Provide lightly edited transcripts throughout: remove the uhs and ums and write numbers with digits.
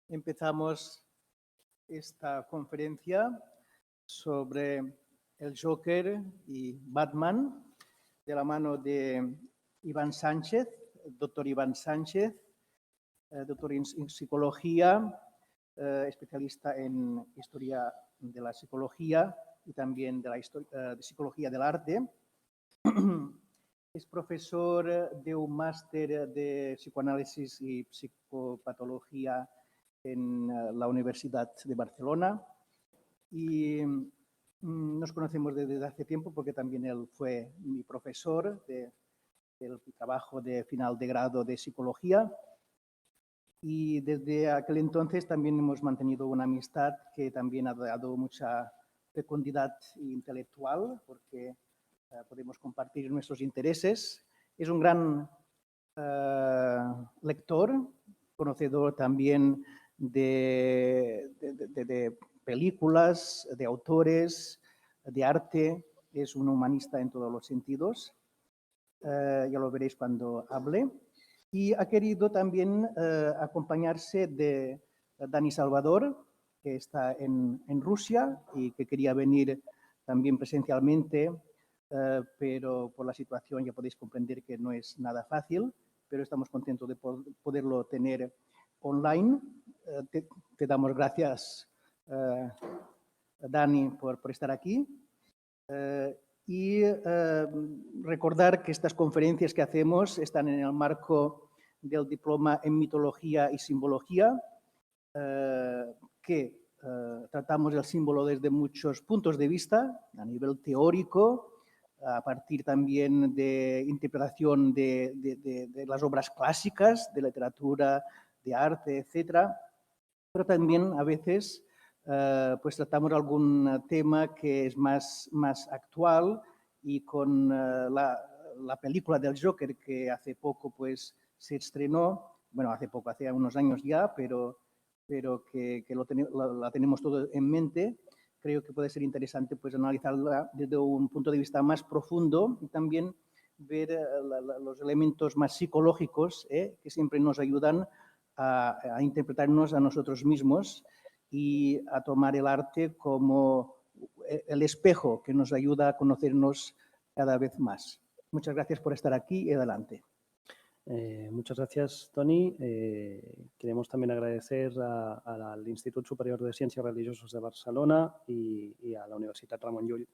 empezamos esta conferencia sobre el Joker y Batman de la mano de Iván Sánchez, doctor Iván Sánchez, doctor en psicología, especialista en historia de la psicología y también de la de psicología del arte. Es profesor de un máster de psicoanálisis y psicopatología en la Universidad de Barcelona y nos conocemos desde hace tiempo porque también él fue mi profesor del trabajo de final de grado de psicología y desde aquel entonces también hemos mantenido una amistad que también ha dado mucha fecundidad intelectual porque podemos compartir nuestros intereses. Es un gran lector, conocedor también de películas, de autores, de arte. Es un humanista en todos los sentidos. Ya lo veréis cuando hable. Y ha querido también acompañarse de Dani Salvador, que está en Rusia y que quería venir también presencialmente, pero por la situación ya podéis comprender que no es nada fácil, pero estamos contentos de poderlo tener online. Te damos gracias, Dani, por estar aquí. Y recordar que estas conferencias que hacemos están en el marco del diploma en mitología y simbología, que tratamos el símbolo desde muchos puntos de vista, a nivel teórico, a partir también de interpretación de las obras clásicas, de literatura, de arte, etcétera, pero también a veces pues tratamos algún tema que es más actual y con la película del Joker que hace poco pues se estrenó, bueno, hace poco, hace unos años ya, pero que la tenemos todo en mente. Creo que puede ser interesante pues analizarla desde un punto de vista más profundo y también ver los elementos más psicológicos que siempre nos ayudan a interpretarnos a nosotros mismos y a tomar el arte como el espejo que nos ayuda a conocernos cada vez más. Muchas gracias por estar aquí y adelante. Muchas gracias, Toni. Queremos también agradecer al Institut Superior de Ciencias Religiosas de Barcelona y a la Universitat Ramon Llull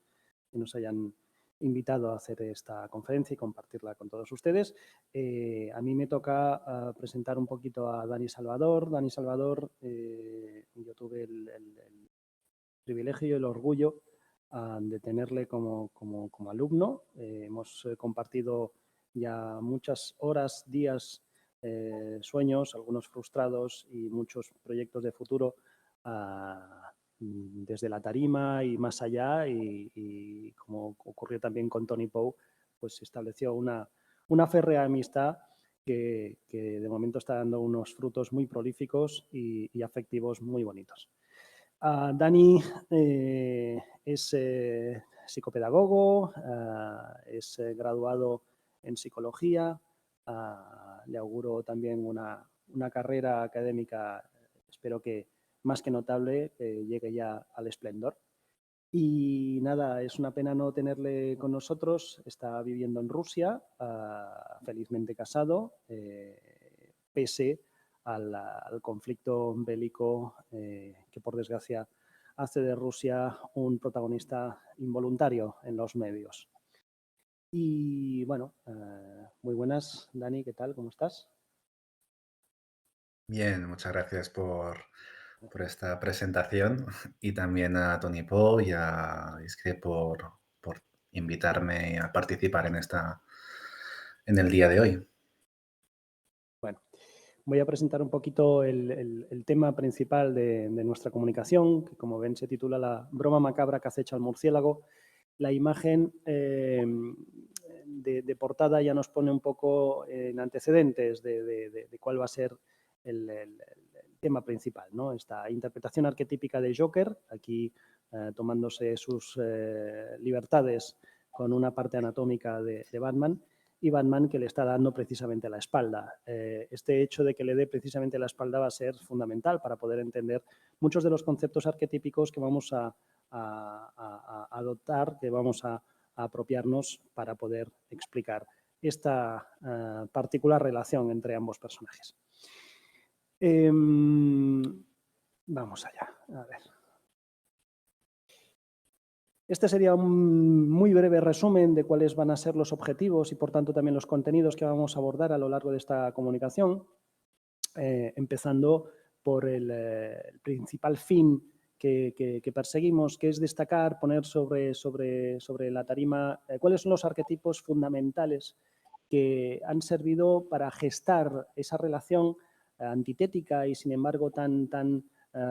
que nos hayan invitado a hacer esta conferencia y compartirla con todos ustedes. A mí me toca presentar un poquito a Dani Salvador. Dani Salvador, yo tuve el privilegio y el orgullo de tenerle como alumno. Hemos compartido ya muchas horas, días, sueños, algunos frustrados y muchos proyectos de futuro desde la tarima y más allá y como ocurrió también con Tony Pou, pues se estableció una férrea amistad que de momento está dando unos frutos muy prolíficos y afectivos muy bonitos. Dani es psicopedagogo, es graduado en psicología, le auguro también una carrera académica, espero que más que notable, que llegue ya al esplendor. Y nada, es una pena no tenerle con nosotros, está viviendo en Rusia, felizmente casado, pese al conflicto bélico que por desgracia hace de Rusia un protagonista involuntario en los medios. Y bueno, muy buenas, Dani, ¿qué tal? ¿Cómo estás? Bien, muchas gracias por esta presentación y también a Tony Pou y a Isque por invitarme a participar en el día de hoy. Bueno, voy a presentar un poquito el tema principal de nuestra comunicación, que como ven se titula La broma macabra que acecha al murciélago. La imagen de portada ya nos pone un poco en antecedentes de cuál va a ser el tema principal, ¿no? Esta interpretación arquetípica de Joker, aquí tomándose sus libertades con una parte anatómica de Batman, y Batman que le está dando precisamente la espalda. Este hecho de que le dé precisamente la espalda va a ser fundamental para poder entender muchos de los conceptos arquetípicos que vamos a adoptar, que vamos a apropiarnos para poder explicar esta particular relación entre ambos personajes. Vamos allá, a ver. Este sería un muy breve resumen de cuáles van a ser los objetivos y, por tanto, también los contenidos que vamos a abordar a lo largo de esta comunicación, empezando por el principal fin que perseguimos, que es destacar, poner sobre la tarima cuáles son los arquetipos fundamentales que han servido para gestar esa relación antitética y, sin embargo, tan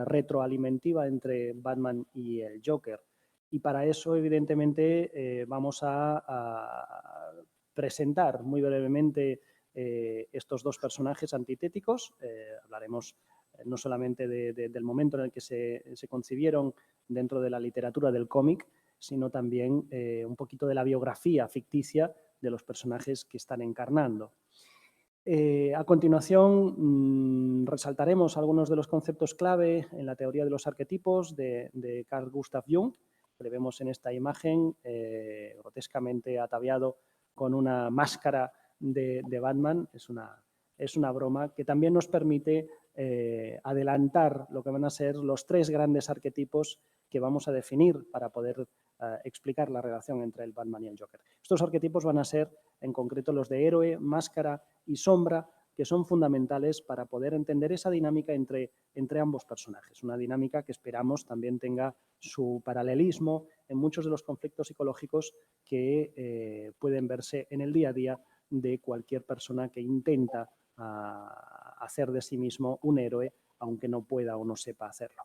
retroalimentativa entre Batman y el Joker. Y para eso, evidentemente, vamos a presentar muy brevemente estos dos personajes antitéticos. Hablaremos no solamente del momento en el que se concibieron dentro de la literatura del cómic, sino también un poquito de la biografía ficticia de los personajes que están encarnando. A continuación, resaltaremos algunos de los conceptos clave en la teoría de los arquetipos de Carl Gustav Jung, que le vemos en esta imagen, grotescamente ataviado con una máscara de Batman. Es una broma que también nos permite adelantar lo que van a ser los tres grandes arquetipos que vamos a definir para poder explicar la relación entre el Batman y el Joker. Estos arquetipos van a ser, en concreto, los de héroe, máscara y sombra, que son fundamentales para poder entender esa dinámica entre ambos personajes. Una dinámica que esperamos también tenga su paralelismo en muchos de los conflictos psicológicos que pueden verse en el día a día de cualquier persona que intenta hacer de sí mismo un héroe, aunque no pueda o no sepa hacerlo.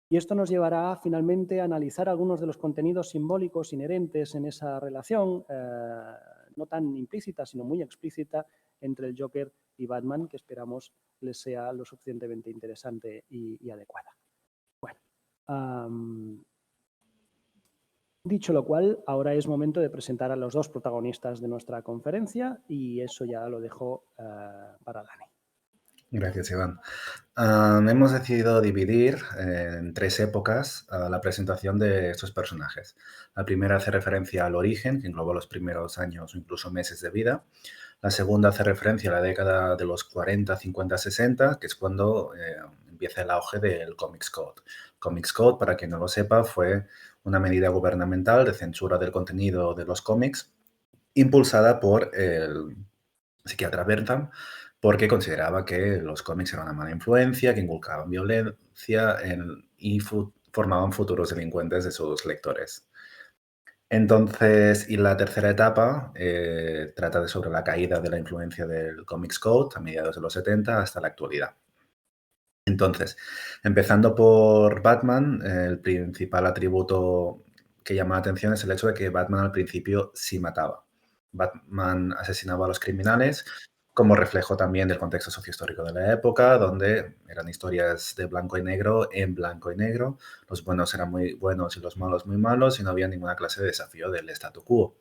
Y esto nos llevará finalmente a analizar algunos de los contenidos simbólicos inherentes en esa relación, no tan implícita, sino muy explícita, entre el Joker y Batman, que esperamos les sea lo suficientemente interesante y adecuada. Bueno, dicho lo cual, ahora es momento de presentar a los dos protagonistas de nuestra conferencia y eso ya lo dejo para Dani. Gracias, Iván. Hemos decidido dividir en tres épocas la presentación de estos personajes. La primera hace referencia al origen, que engloba los primeros años o incluso meses de vida. La segunda hace referencia a la década de los 40, 50, 60, que es cuando empieza el auge del Comics Code. Comics Code, para quien no lo sepa, fue una medida gubernamental de censura del contenido de los cómics impulsada por el psiquiatra Bentham, porque consideraba que los cómics eran una mala influencia, que inculcaban violencia y formaban futuros delincuentes de sus lectores. Entonces, y la tercera etapa trata sobre la caída de la influencia del Comics Code a mediados de los 70 hasta la actualidad. Entonces, empezando por Batman, el principal atributo que llama la atención es el hecho de que Batman al principio sí mataba. Batman asesinaba a los criminales como reflejo también del contexto sociohistórico de la época, donde eran historias de blanco y negro en blanco y negro. Los buenos eran muy buenos y los malos muy malos y no había ninguna clase de desafío del statu quo.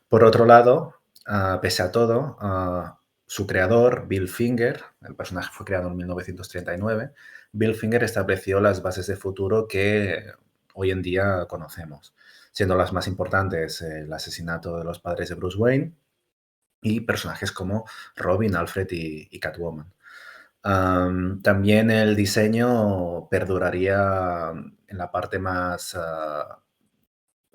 Por otro lado, pese a todo, su creador, Bill Finger, el personaje fue creado en 1939, Bill Finger estableció las bases de futuro que hoy en día conocemos, siendo las más importantes el asesinato de los padres de Bruce Wayne y personajes como Robin, Alfred y Catwoman. También el diseño perduraría en la parte más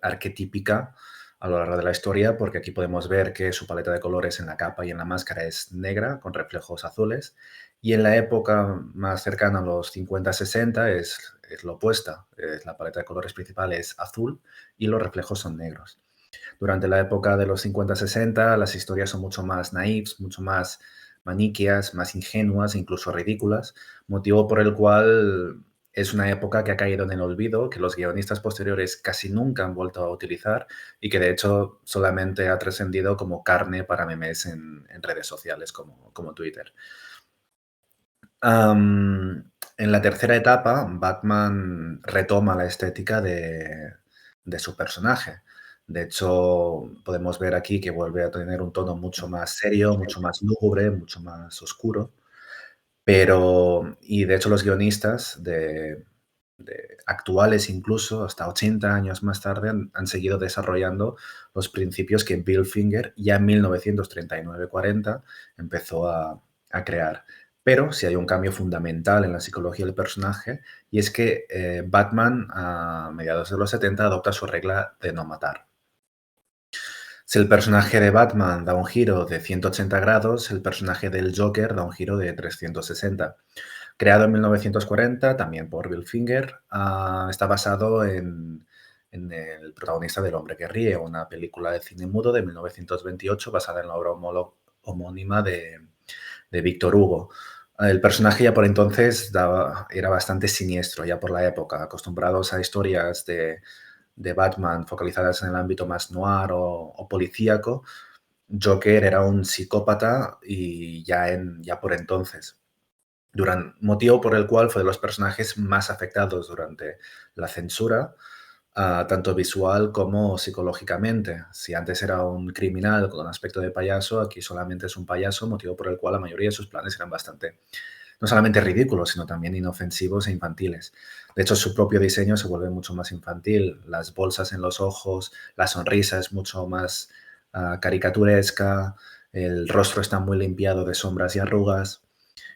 arquetípica a lo largo de la historia, porque aquí podemos ver que su paleta de colores en la capa y en la máscara es negra, con reflejos azules, y en la época más cercana a los 50-60 es lo opuesta. La paleta de colores principal es azul y los reflejos son negros. Durante la época de los 50-60 las historias son mucho más naïves, mucho más maniqueas, más ingenuas, incluso ridículas, motivo por el cual es una época que ha caído en el olvido, que los guionistas posteriores casi nunca han vuelto a utilizar y que de hecho solamente ha trascendido como carne para memes en redes sociales como Twitter. En la tercera etapa, Batman retoma la estética de su personaje. De hecho, podemos ver aquí que vuelve a tener un tono mucho más serio, mucho más lúgubre, mucho más oscuro. Pero, y de hecho los guionistas actuales incluso, hasta 80 años más tarde, han seguido desarrollando los principios que Bill Finger ya en 1939-40 empezó a crear. Pero sí hay un cambio fundamental en la psicología del personaje, y es que Batman a mediados de los 70 adopta su regla de no matar. Si el personaje de Batman da un giro de 180 grados, el personaje del Joker da un giro de 360. Creado en 1940, también por Bill Finger, está basado en El protagonista del hombre que ríe, una película de cine mudo de 1928 basada en la obra homónima de Víctor Hugo. El personaje ya por entonces era bastante siniestro, ya por la época, acostumbrados a historias de Batman focalizadas en el ámbito más noir o policíaco. Joker era un psicópata y ya por entonces. Motivo por el cual fue de los personajes más afectados durante la censura, tanto visual como psicológicamente. Si antes era un criminal con aspecto de payaso, aquí solamente es un payaso, motivo por el cual la mayoría de sus planes eran bastante, no solamente ridículos, sino también inofensivos e infantiles. De hecho, su propio diseño se vuelve mucho más infantil. Las bolsas en los ojos, la sonrisa es mucho más caricaturesca, el rostro está muy limpiado de sombras y arrugas.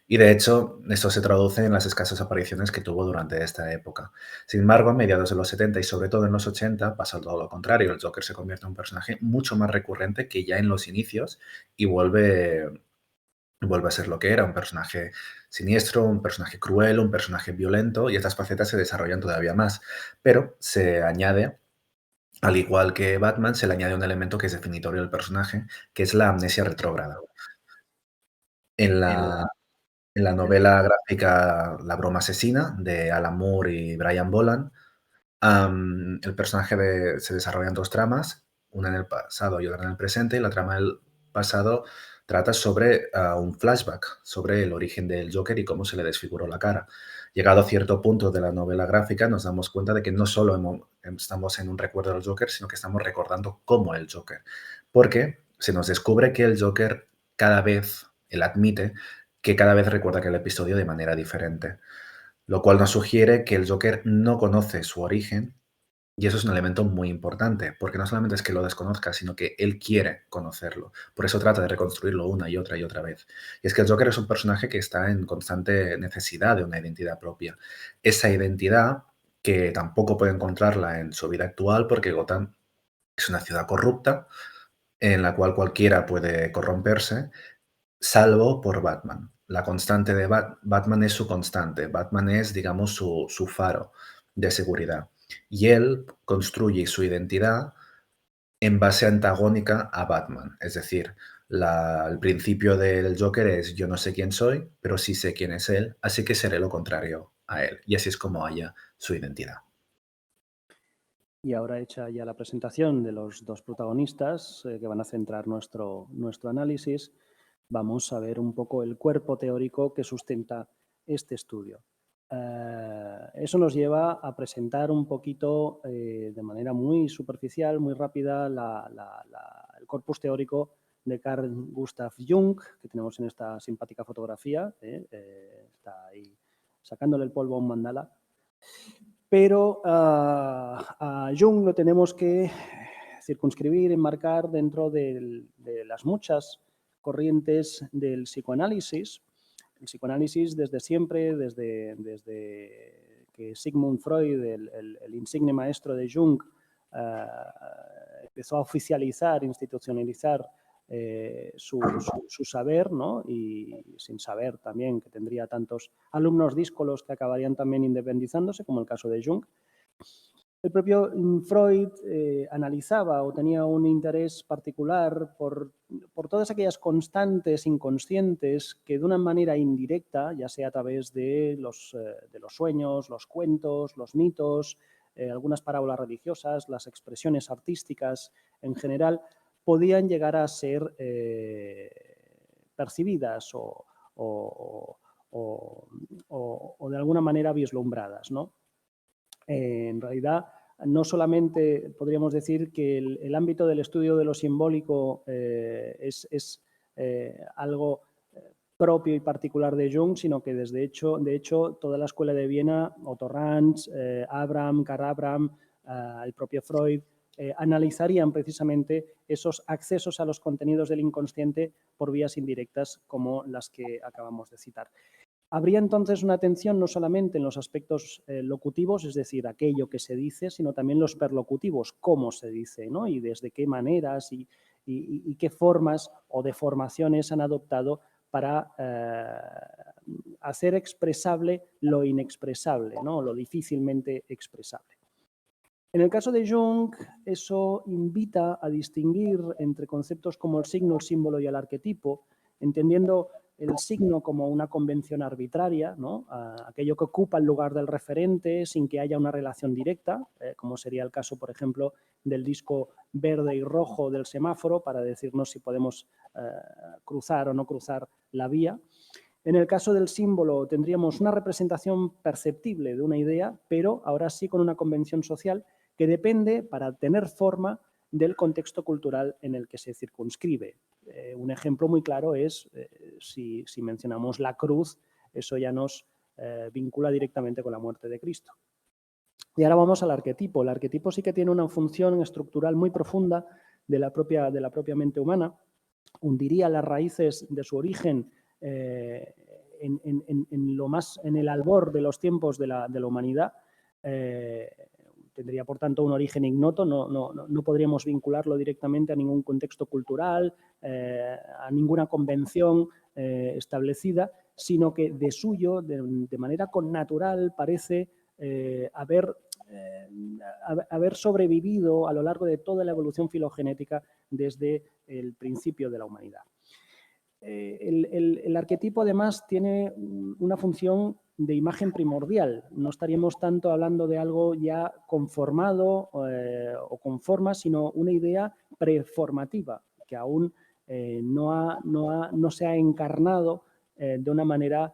Y de hecho, esto se traduce en las escasas apariciones que tuvo durante esta época. Sin embargo, a mediados de los 70 y sobre todo en los 80 pasa todo lo contrario. El Joker se convierte en un personaje mucho más recurrente que ya en los inicios y vuelve a ser lo que era, un personaje siniestro, un personaje cruel, un personaje violento, y estas facetas se desarrollan todavía más. Pero se añade, al igual que Batman, se le añade un elemento que es definitorio del personaje, que es la amnesia retrógrada. En la En la novela gráfica La broma asesina, de Alan Moore y Brian Boland, el personaje se desarrolla en dos tramas, una en el pasado y otra en el presente, y la trama del pasado trata sobre un flashback, sobre el origen del Joker y cómo se le desfiguró la cara. Llegado a cierto punto de la novela gráfica, nos damos cuenta de que no solo estamos en un recuerdo del Joker, sino que estamos recordando cómo el Joker. Porque se nos descubre que el Joker cada vez, él admite, que cada vez recuerda aquel episodio de manera diferente, lo cual nos sugiere que el Joker no conoce su origen, y eso es un elemento muy importante, porque no solamente es que lo desconozca, sino que él quiere conocerlo. Por eso trata de reconstruirlo una y otra vez. Y es que el Joker es un personaje que está en constante necesidad de una identidad propia. Esa identidad, que tampoco puede encontrarla en su vida actual, porque Gotham es una ciudad corrupta, en la cual cualquiera puede corromperse, salvo por Batman. La constante de Batman es su constante. Batman es, digamos, su faro de seguridad. Y él construye su identidad en base antagónica a Batman. Es decir, el principio del Joker es: yo no sé quién soy, pero sí sé quién es él, así que seré lo contrario a él. Y así es como halla su identidad. Y ahora, hecha ya la presentación de los dos protagonistas que van a centrar nuestro análisis, vamos a ver un poco el cuerpo teórico que sustenta este estudio. Eso nos lleva a presentar un poquito, de manera muy superficial, muy rápida, el corpus teórico de Carl Gustav Jung, que tenemos en esta simpática fotografía. Está ahí sacándole el polvo a un mandala. Pero a Jung lo tenemos que circunscribir, enmarcar dentro de las muchas corrientes del psicoanálisis. El psicoanálisis desde siempre, desde que Sigmund Freud, el insigne maestro de Jung, empezó a oficializar, institucionalizar su saber, ¿no? Y sin saber también que tendría tantos alumnos díscolos que acabarían también independizándose, como el caso de Jung. El propio Freud analizaba o tenía un interés particular por todas aquellas constantes inconscientes que de una manera indirecta, ya sea a través de los sueños, los cuentos, los mitos, algunas parábolas religiosas, las expresiones artísticas en general, podían llegar a ser percibidas o de alguna manera vislumbradas, ¿no? En realidad no solamente podríamos decir que el ámbito del estudio de lo simbólico es algo propio y particular de Jung, sino que de hecho toda la escuela de Viena, Otto Ranz, Abraham, Karl Abraham, el propio Freud, analizarían precisamente esos accesos a los contenidos del inconsciente por vías indirectas como las que acabamos de citar. Habría entonces una atención no solamente en los aspectos locutivos, es decir, aquello que se dice, sino también los perlocutivos, cómo se dice, ¿no? Y desde qué maneras y qué formas o deformaciones han adoptado para hacer expresable lo inexpresable, ¿no? Lo difícilmente expresable. En el caso de Jung, eso invita a distinguir entre conceptos como el signo, el símbolo y el arquetipo, entendiendo el signo como una convención arbitraria, ¿no? Aquello que ocupa el lugar del referente sin que haya una relación directa, como sería el caso, por ejemplo, del disco verde y rojo del semáforo, para decirnos si podemos cruzar o no cruzar la vía. En el caso del símbolo tendríamos una representación perceptible de una idea, pero ahora sí con una convención social que depende, para tener forma, del contexto cultural en el que se circunscribe. Un ejemplo muy claro es, si mencionamos la cruz, eso ya nos vincula directamente con la muerte de Cristo. Y ahora vamos al arquetipo. El arquetipo sí que tiene una función estructural muy profunda de la propia mente humana. Hundiría las raíces de su origen en el albor de los tiempos de la humanidad. Tendría, por tanto, un origen ignoto, no podríamos vincularlo directamente a ningún contexto cultural, a ninguna convención establecida, sino que de suyo, de manera connatural, parece haber sobrevivido a lo largo de toda la evolución filogenética desde el principio de la humanidad. El arquetipo, además, tiene una función de imagen primordial. No estaríamos tanto hablando de algo ya conformado o con forma, sino una idea preformativa, que aún no se ha encarnado de una manera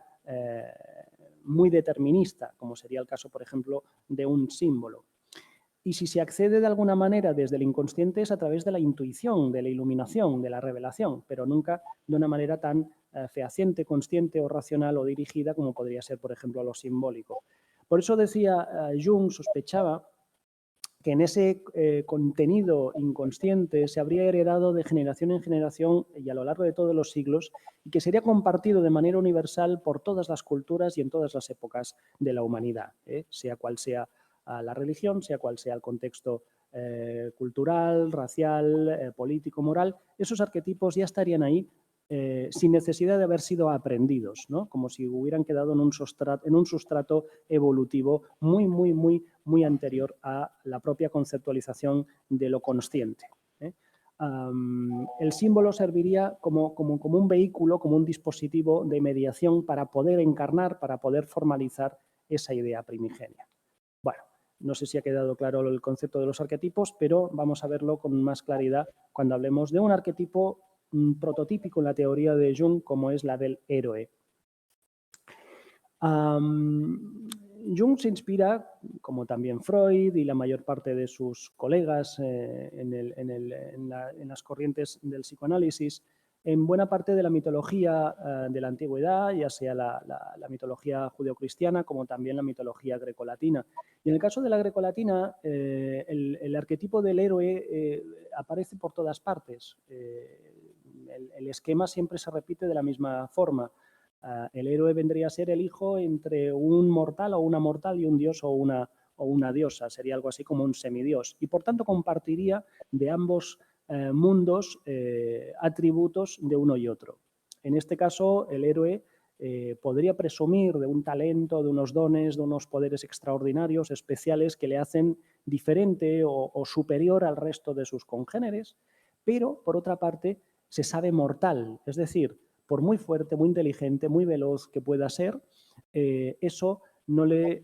muy determinista, como sería el caso, por ejemplo, de un símbolo. Y si se accede de alguna manera desde el inconsciente es a través de la intuición, de la iluminación, de la revelación, pero nunca de una manera tan fehaciente, consciente o racional o dirigida como podría ser, por ejemplo, lo simbólico. Por eso decía Jung, sospechaba que en ese contenido inconsciente se habría heredado de generación en generación y a lo largo de todos los siglos y que sería compartido de manera universal por todas las culturas y en todas las épocas de la humanidad, sea cual sea la religión, sea cual sea el contexto cultural, racial, político, moral. Esos arquetipos ya estarían ahí sin necesidad de haber sido aprendidos, ¿no? Como si hubieran quedado en un sustrato evolutivo muy anterior a la propia conceptualización de lo consciente. El símbolo serviría como un vehículo, como un dispositivo de mediación para poder encarnar, para poder formalizar esa idea primigenia. Bueno, no sé si ha quedado claro el concepto de los arquetipos, pero vamos a verlo con más claridad cuando hablemos de un arquetipo prototípico en la teoría de Jung, como es la del héroe. Jung se inspira, como también Freud y la mayor parte de sus colegas en las corrientes del psicoanálisis, en buena parte de la mitología de la antigüedad, ya sea la mitología judeocristiana como también la mitología grecolatina. Y en el caso de la grecolatina, el arquetipo del héroe aparece por todas partes. El esquema siempre se repite de la misma forma. El héroe vendría a ser el hijo entre un mortal o una mortal y un dios o una diosa. Sería algo así como un semidios. Y por tanto compartiría de ambos mundos atributos de uno y otro. En este caso, el héroe podría presumir de un talento, de unos dones, de unos poderes extraordinarios, especiales, que le hacen diferente o superior al resto de sus congéneres, pero, por otra parte, se sabe mortal, es decir, por muy fuerte, muy inteligente, muy veloz que pueda ser, eso no le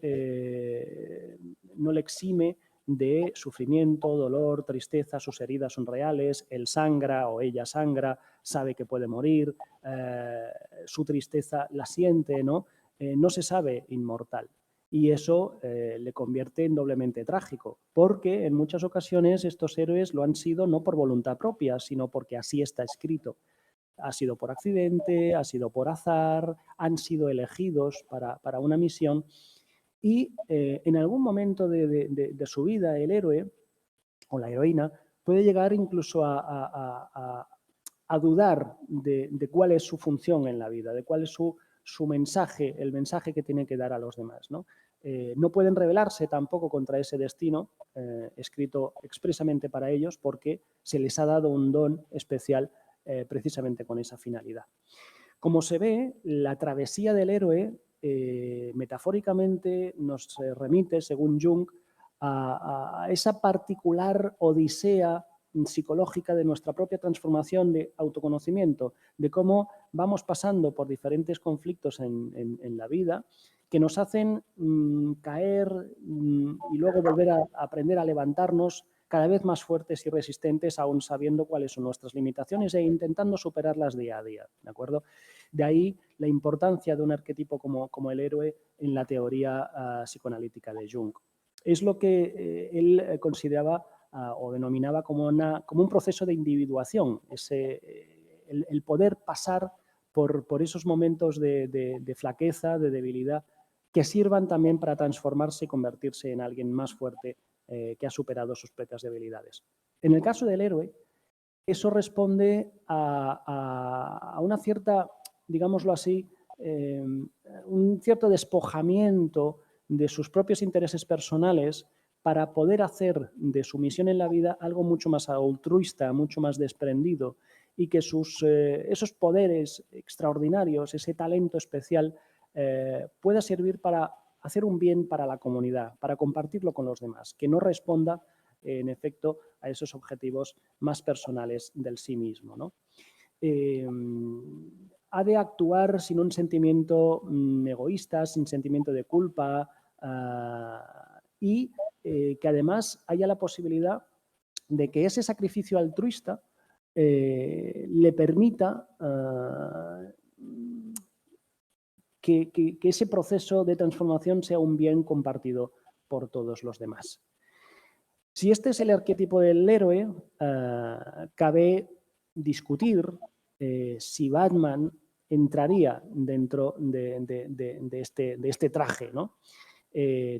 exime de sufrimiento, dolor, tristeza. Sus heridas son reales, él sangra o ella sangra, sabe que puede morir, su tristeza la siente, ¿no? No se sabe inmortal. Y eso le convierte en doblemente trágico, porque en muchas ocasiones estos héroes lo han sido no por voluntad propia, sino porque así está escrito. Ha sido por accidente, ha sido por azar, han sido elegidos para una misión y en algún momento de su vida el héroe o la heroína puede llegar incluso a dudar de cuál es su función en la vida, de cuál es su mensaje, el mensaje que tiene que dar a los demás, ¿no? No pueden rebelarse tampoco contra ese destino escrito expresamente para ellos porque se les ha dado un don especial precisamente con esa finalidad. Como se ve, la travesía del héroe metafóricamente nos remite, según Jung, a esa particular odisea psicológica de nuestra propia transformación de autoconocimiento, de cómo vamos pasando por diferentes conflictos en la vida que nos hacen caer y luego volver a aprender a levantarnos cada vez más fuertes y resistentes, aún sabiendo cuáles son nuestras limitaciones e intentando superarlas día a día, ¿de acuerdo? De ahí la importancia de un arquetipo como el héroe en la teoría psicoanalítica de Jung. Es lo que él consideraba o denominaba como un proceso de individuación, el poder pasar por esos momentos de flaqueza, de debilidad, que sirvan también para transformarse y convertirse en alguien más fuerte que ha superado sus propias debilidades. En el caso del héroe, eso responde a una cierta, digámoslo así, un cierto despojamiento de sus propios intereses personales para poder hacer de su misión en la vida algo mucho más altruista, mucho más desprendido y que esos poderes extraordinarios, ese talento especial, pueda servir para hacer un bien para la comunidad, para compartirlo con los demás, que no responda, en efecto, a esos objetivos más personales del sí mismo, ¿no? Ha de actuar sin un sentimiento egoísta, sin sentimiento de culpa y que además haya la posibilidad de que ese sacrificio altruista le permita que ese proceso de transformación sea un bien compartido por todos los demás. Si este es el arquetipo del héroe, cabe discutir si Batman entraría dentro de este traje, ¿no?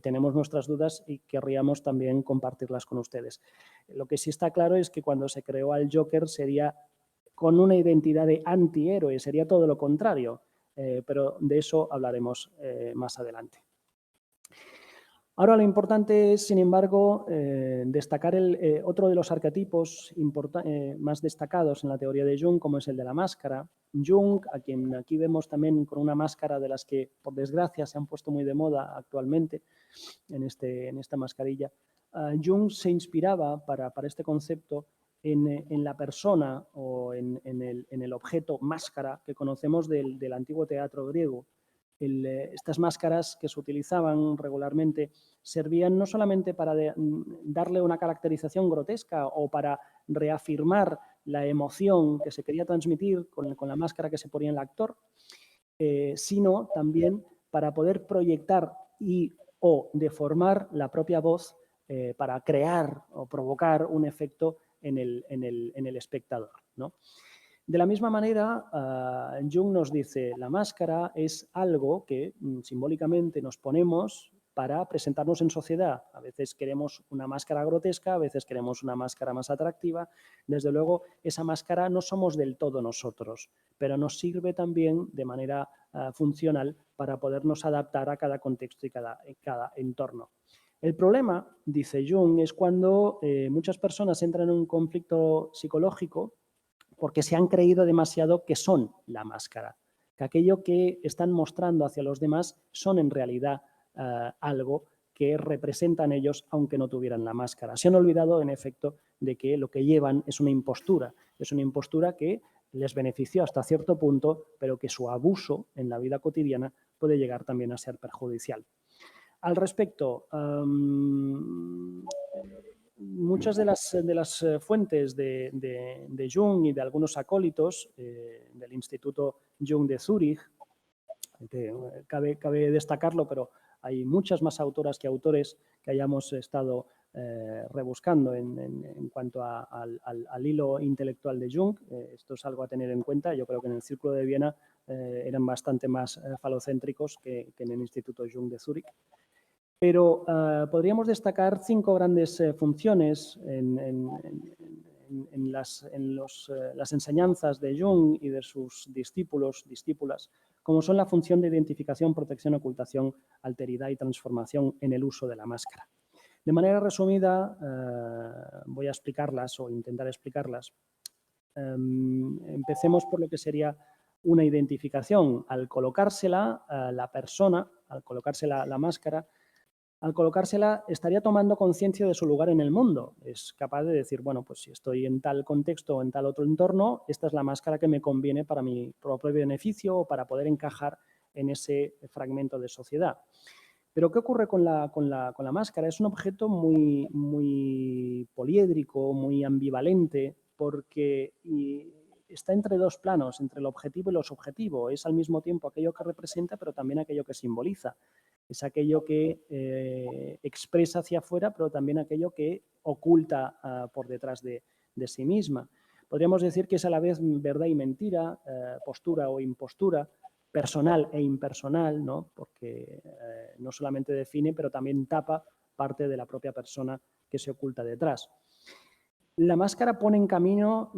Tenemos nuestras dudas y querríamos también compartirlas con ustedes. Lo que sí está claro es que cuando se creó al Joker sería con una identidad de antihéroe, sería todo lo contrario, pero de eso hablaremos más adelante. Ahora lo importante es, sin embargo, destacar otro de los arquetipos más destacados en la teoría de Jung, como es el de la máscara. Jung, a quien aquí vemos también con una máscara de las que, por desgracia, se han puesto muy de moda actualmente en esta mascarilla. Jung se inspiraba para este concepto en la persona o en el objeto máscara que conocemos del antiguo teatro griego. Estas máscaras que se utilizaban regularmente servían no solamente para darle una caracterización grotesca o para reafirmar la emoción que se quería transmitir con la máscara que se ponía el actor, sino también para poder proyectar o deformar la propia voz para crear o provocar un efecto en el espectador, ¿no? De la misma manera, Jung nos dice, la máscara es algo que simbólicamente nos ponemos para presentarnos en sociedad. A veces queremos una máscara grotesca, a veces queremos una máscara más atractiva. Desde luego, esa máscara no somos del todo nosotros, pero nos sirve también de manera funcional para podernos adaptar a cada contexto y cada entorno. El problema, dice Jung, es cuando muchas personas entran en un conflicto psicológico porque se han creído demasiado que son la máscara, que aquello que están mostrando hacia los demás son en realidad algo que representan ellos aunque no tuvieran la máscara. Se han olvidado, en efecto, de que lo que llevan es una impostura que les benefició hasta cierto punto, pero que su abuso en la vida cotidiana puede llegar también a ser perjudicial. Al respecto, muchas de las fuentes de Jung y de algunos acólitos del Instituto Jung de Zúrich, que cabe destacarlo, pero Hay muchas más autoras que autores que hayamos estado rebuscando en cuanto al hilo intelectual de Jung. Esto es algo a tener en cuenta. Yo creo que en el Círculo de Viena eran bastante más falocéntricos que en el Instituto Jung de Zúrich. Pero podríamos destacar 5 grandes funciones en las enseñanzas de Jung y de sus discípulos, discípulas, como son la función de identificación, protección, ocultación, alteridad y transformación en el uso de la máscara. De manera resumida, voy a explicarlas o intentar explicarlas. Empecemos por lo que sería una identificación. Al colocársela la persona, al colocarse la máscara, al colocársela estaría tomando conciencia de su lugar en el mundo. Es capaz de decir, bueno, pues si estoy en tal contexto o en tal otro entorno, esta es la máscara que me conviene para mi propio beneficio o para poder encajar en ese fragmento de sociedad. Pero ¿qué ocurre con la máscara? Es un objeto muy poliédrico, muy ambivalente, porque está entre 2 planos, entre lo objetivo y lo subjetivo. Es al mismo tiempo aquello que representa, pero también aquello que simboliza. Es aquello que expresa hacia afuera, pero también aquello que oculta por detrás de sí misma. Podríamos decir que es a la vez verdad y mentira, postura o impostura, personal e impersonal, ¿no? Porque no solamente define, pero también tapa parte de la propia persona que se oculta detrás. La máscara pone en camino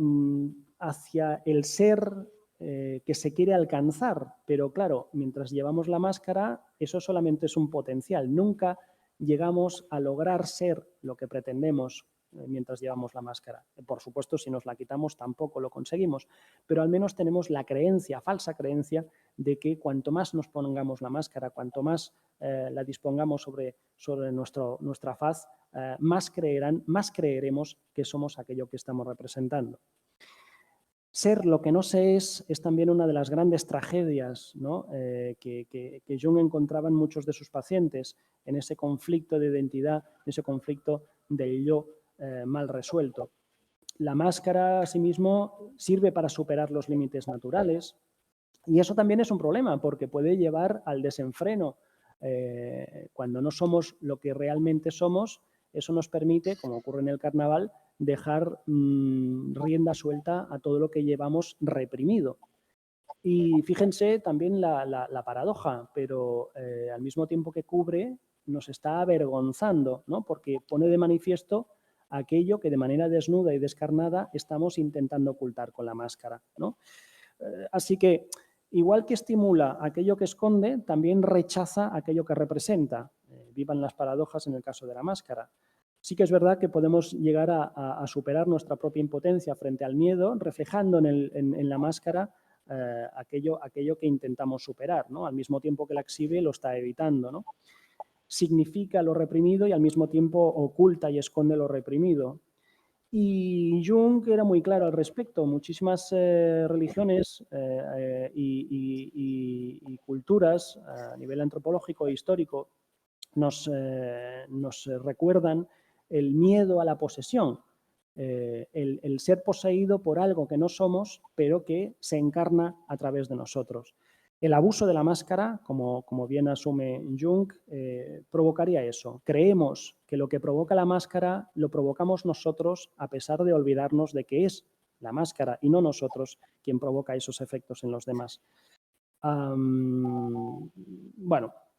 hacia el ser que se quiere alcanzar, pero claro, mientras llevamos la máscara, eso solamente es un potencial. Nunca llegamos a lograr ser lo que pretendemos mientras llevamos la máscara. Por supuesto, si nos la quitamos tampoco lo conseguimos, pero al menos tenemos la creencia, falsa creencia, de que cuanto más nos pongamos la máscara, cuanto más la dispongamos sobre nuestra faz, más creeremos que somos aquello que estamos representando. Ser lo que no se es también una de las grandes tragedias, ¿no? que Jung encontraba en muchos de sus pacientes, en ese conflicto de identidad, en ese conflicto del yo mal resuelto. La máscara, asimismo, sirve para superar los límites naturales y eso también es un problema porque puede llevar al desenfreno. Cuando no somos lo que realmente somos, eso nos permite, como ocurre en el carnaval, dejar rienda suelta a todo lo que llevamos reprimido. Y fíjense también la paradoja, pero al mismo tiempo que cubre, nos está avergonzando, ¿no? Porque pone de manifiesto aquello que de manera desnuda y descarnada estamos intentando ocultar con la máscara, ¿no? Así que, igual que estimula aquello que esconde, también rechaza aquello que representa. Vivan las paradojas en el caso de la máscara. Sí que es verdad que podemos llegar a superar nuestra propia impotencia frente al miedo, reflejando en la máscara aquello que intentamos superar, ¿no? Al mismo tiempo que la exhibe, lo está evitando, ¿no? Significa lo reprimido y al mismo tiempo oculta y esconde lo reprimido. Y Jung era muy claro al respecto. Muchísimas religiones y culturas a nivel antropológico e histórico nos recuerdan el miedo a la posesión, el ser poseído por algo que no somos, pero que se encarna a través de nosotros. El abuso de la máscara, como bien asume Jung, provocaría eso. Creemos que lo que provoca la máscara lo provocamos nosotros a pesar de olvidarnos de que es la máscara y no nosotros quien provoca esos efectos en los demás. Bueno,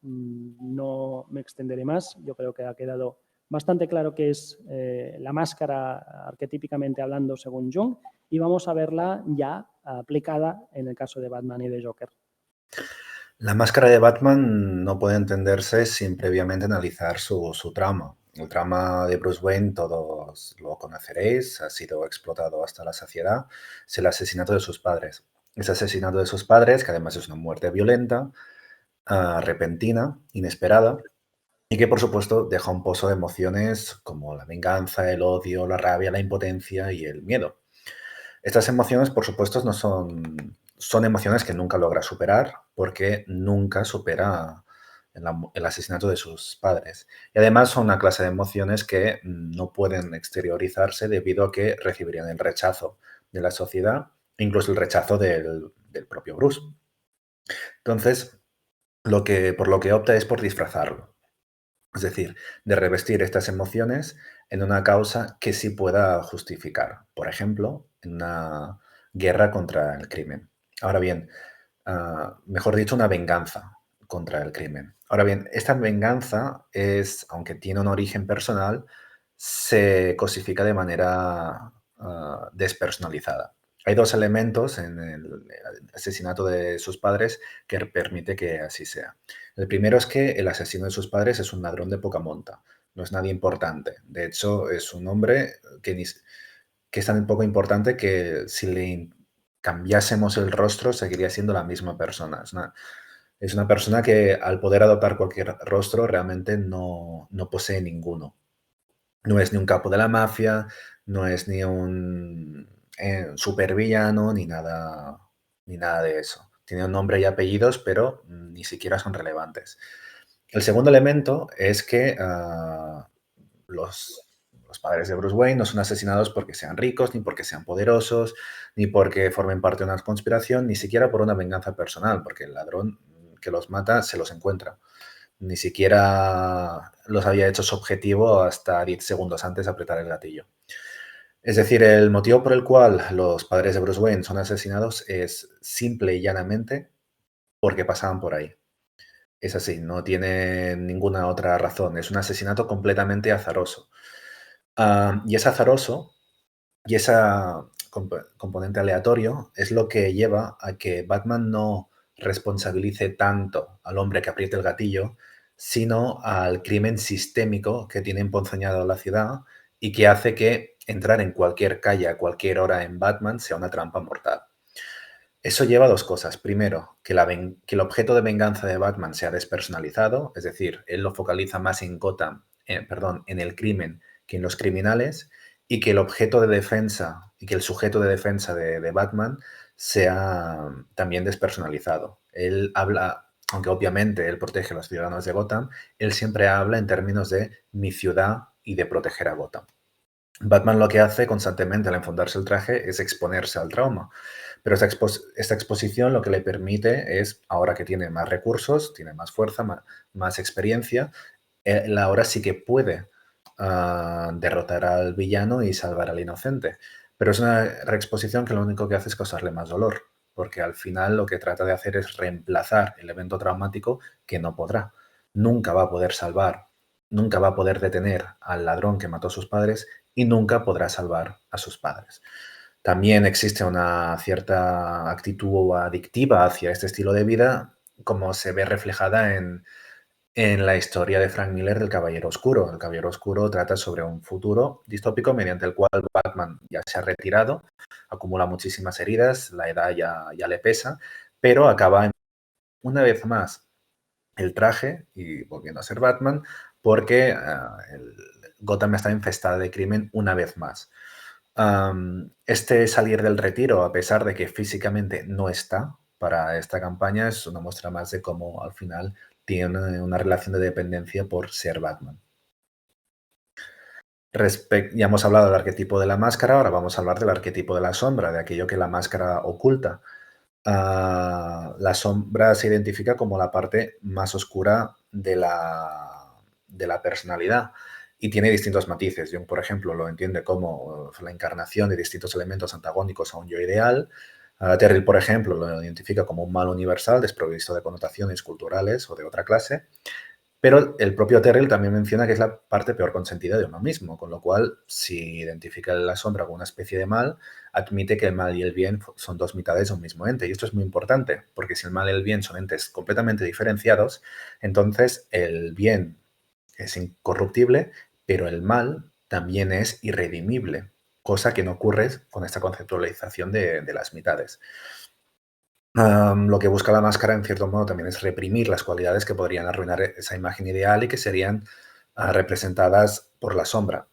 no me extenderé más. Yo creo que ha quedado bastante claro qué es la máscara arquetípicamente hablando según Jung y vamos a verla ya aplicada en el caso de Batman y de Joker. La máscara de Batman no puede entenderse sin previamente analizar su trauma. El trauma de Bruce Wayne, todos lo conoceréis, ha sido explotado hasta la saciedad, es el asesinato de sus padres. Ese asesinato de sus padres, que además es una muerte violenta, repentina, inesperada, y que por supuesto deja un pozo de emociones como la venganza, el odio, la rabia, la impotencia y el miedo. Estas emociones, por supuesto, no son emociones que nunca logra superar porque nunca supera el asesinato de sus padres. Y además son una clase de emociones que no pueden exteriorizarse debido a que recibirían el rechazo de la sociedad, incluso el rechazo del propio Bruce. Entonces, por lo que opta es por disfrazarlo. Es decir, de revestir estas emociones en una causa que sí pueda justificar. Por ejemplo, en una guerra contra el crimen. Ahora bien, mejor dicho, una venganza contra el crimen. Ahora bien, esta venganza es, aunque tiene un origen personal, se cosifica de manera despersonalizada. Hay dos elementos en el asesinato de sus padres que permite que así sea. El primero es que el asesino de sus padres es un ladrón de poca monta, no es nadie importante. De hecho, es un hombre que es tan poco importante que si le cambiásemos el rostro seguiría siendo la misma persona. Es una persona que al poder adoptar cualquier rostro realmente no posee ninguno. No es ni un capo de la mafia, no es ni un supervillano, ni nada de eso. Tiene un nombre y apellidos, pero ni siquiera son relevantes. El segundo elemento es que los padres de Bruce Wayne no son asesinados porque sean ricos, ni porque sean poderosos, ni porque formen parte de una conspiración, ni siquiera por una venganza personal, porque el ladrón que los mata se los encuentra. Ni siquiera los había hecho su objetivo hasta 10 segundos antes de apretar el gatillo. Es decir, el motivo por el cual los padres de Bruce Wayne son asesinados es simple y llanamente porque pasaban por ahí. Es así, no tiene ninguna otra razón. Es un asesinato completamente azaroso. Y es azaroso y ese componente aleatorio es lo que lleva a que Batman no responsabilice tanto al hombre que apriete el gatillo, sino al crimen sistémico que tiene emponzoñado la ciudad y que hace que entrar en cualquier calle a cualquier hora en Batman sea una trampa mortal. Eso lleva a dos cosas. Primero, que el objeto de venganza de Batman sea despersonalizado, es decir, él lo focaliza más en en el crimen que en los criminales, y que el objeto de defensa y que el sujeto de defensa de Batman sea también despersonalizado. Él habla, aunque obviamente él protege a los ciudadanos de Gotham, él siempre habla en términos de mi ciudad y de proteger a Gotham. Batman lo que hace constantemente al enfundarse el traje es exponerse al trauma. Pero esta exposición lo que le permite es, ahora que tiene más recursos, tiene más fuerza, más experiencia, él ahora sí que puede derrotar al villano y salvar al inocente. Pero es una reexposición que lo único que hace es causarle más dolor, porque al final lo que trata de hacer es reemplazar el evento traumático que no podrá. Nunca va a poder salvar, nunca va a poder detener al ladrón que mató a sus padres y nunca podrá salvar a sus padres. También existe una cierta actitud adictiva hacia este estilo de vida, como se ve reflejada en la historia de Frank Miller del Caballero Oscuro. El Caballero Oscuro trata sobre un futuro distópico mediante el cual Batman ya se ha retirado, acumula muchísimas heridas, la edad ya le pesa, pero acaba una vez más el traje y volviendo a ser Batman porque Gotham está infestada de crimen una vez más. Este salir del retiro, a pesar de que físicamente no está para esta campaña, es una muestra más de cómo al final tiene una relación de dependencia por ser Batman. Ya hemos hablado del arquetipo de la máscara, ahora vamos a hablar del arquetipo de la sombra, de aquello que la máscara oculta. La sombra se identifica como la parte más oscura de la personalidad y tiene distintos matices. Jung, por ejemplo, lo entiende como la encarnación de distintos elementos antagónicos a un yo ideal. Terry, por ejemplo, lo identifica como un mal universal desprovisto de connotaciones culturales o de otra clase. Pero el propio Terrell también menciona que es la parte peor consentida de uno mismo, con lo cual, si identifica la sombra como una especie de mal, admite que el mal y el bien son dos mitades de un mismo ente. Y esto es muy importante, porque si el mal y el bien son entes completamente diferenciados, entonces el bien es incorruptible, pero el mal también es irredimible, cosa que no ocurre con esta conceptualización de las mitades. Lo que busca la máscara, en cierto modo, también es reprimir las cualidades que podrían arruinar esa imagen ideal y que serían representadas por la sombra.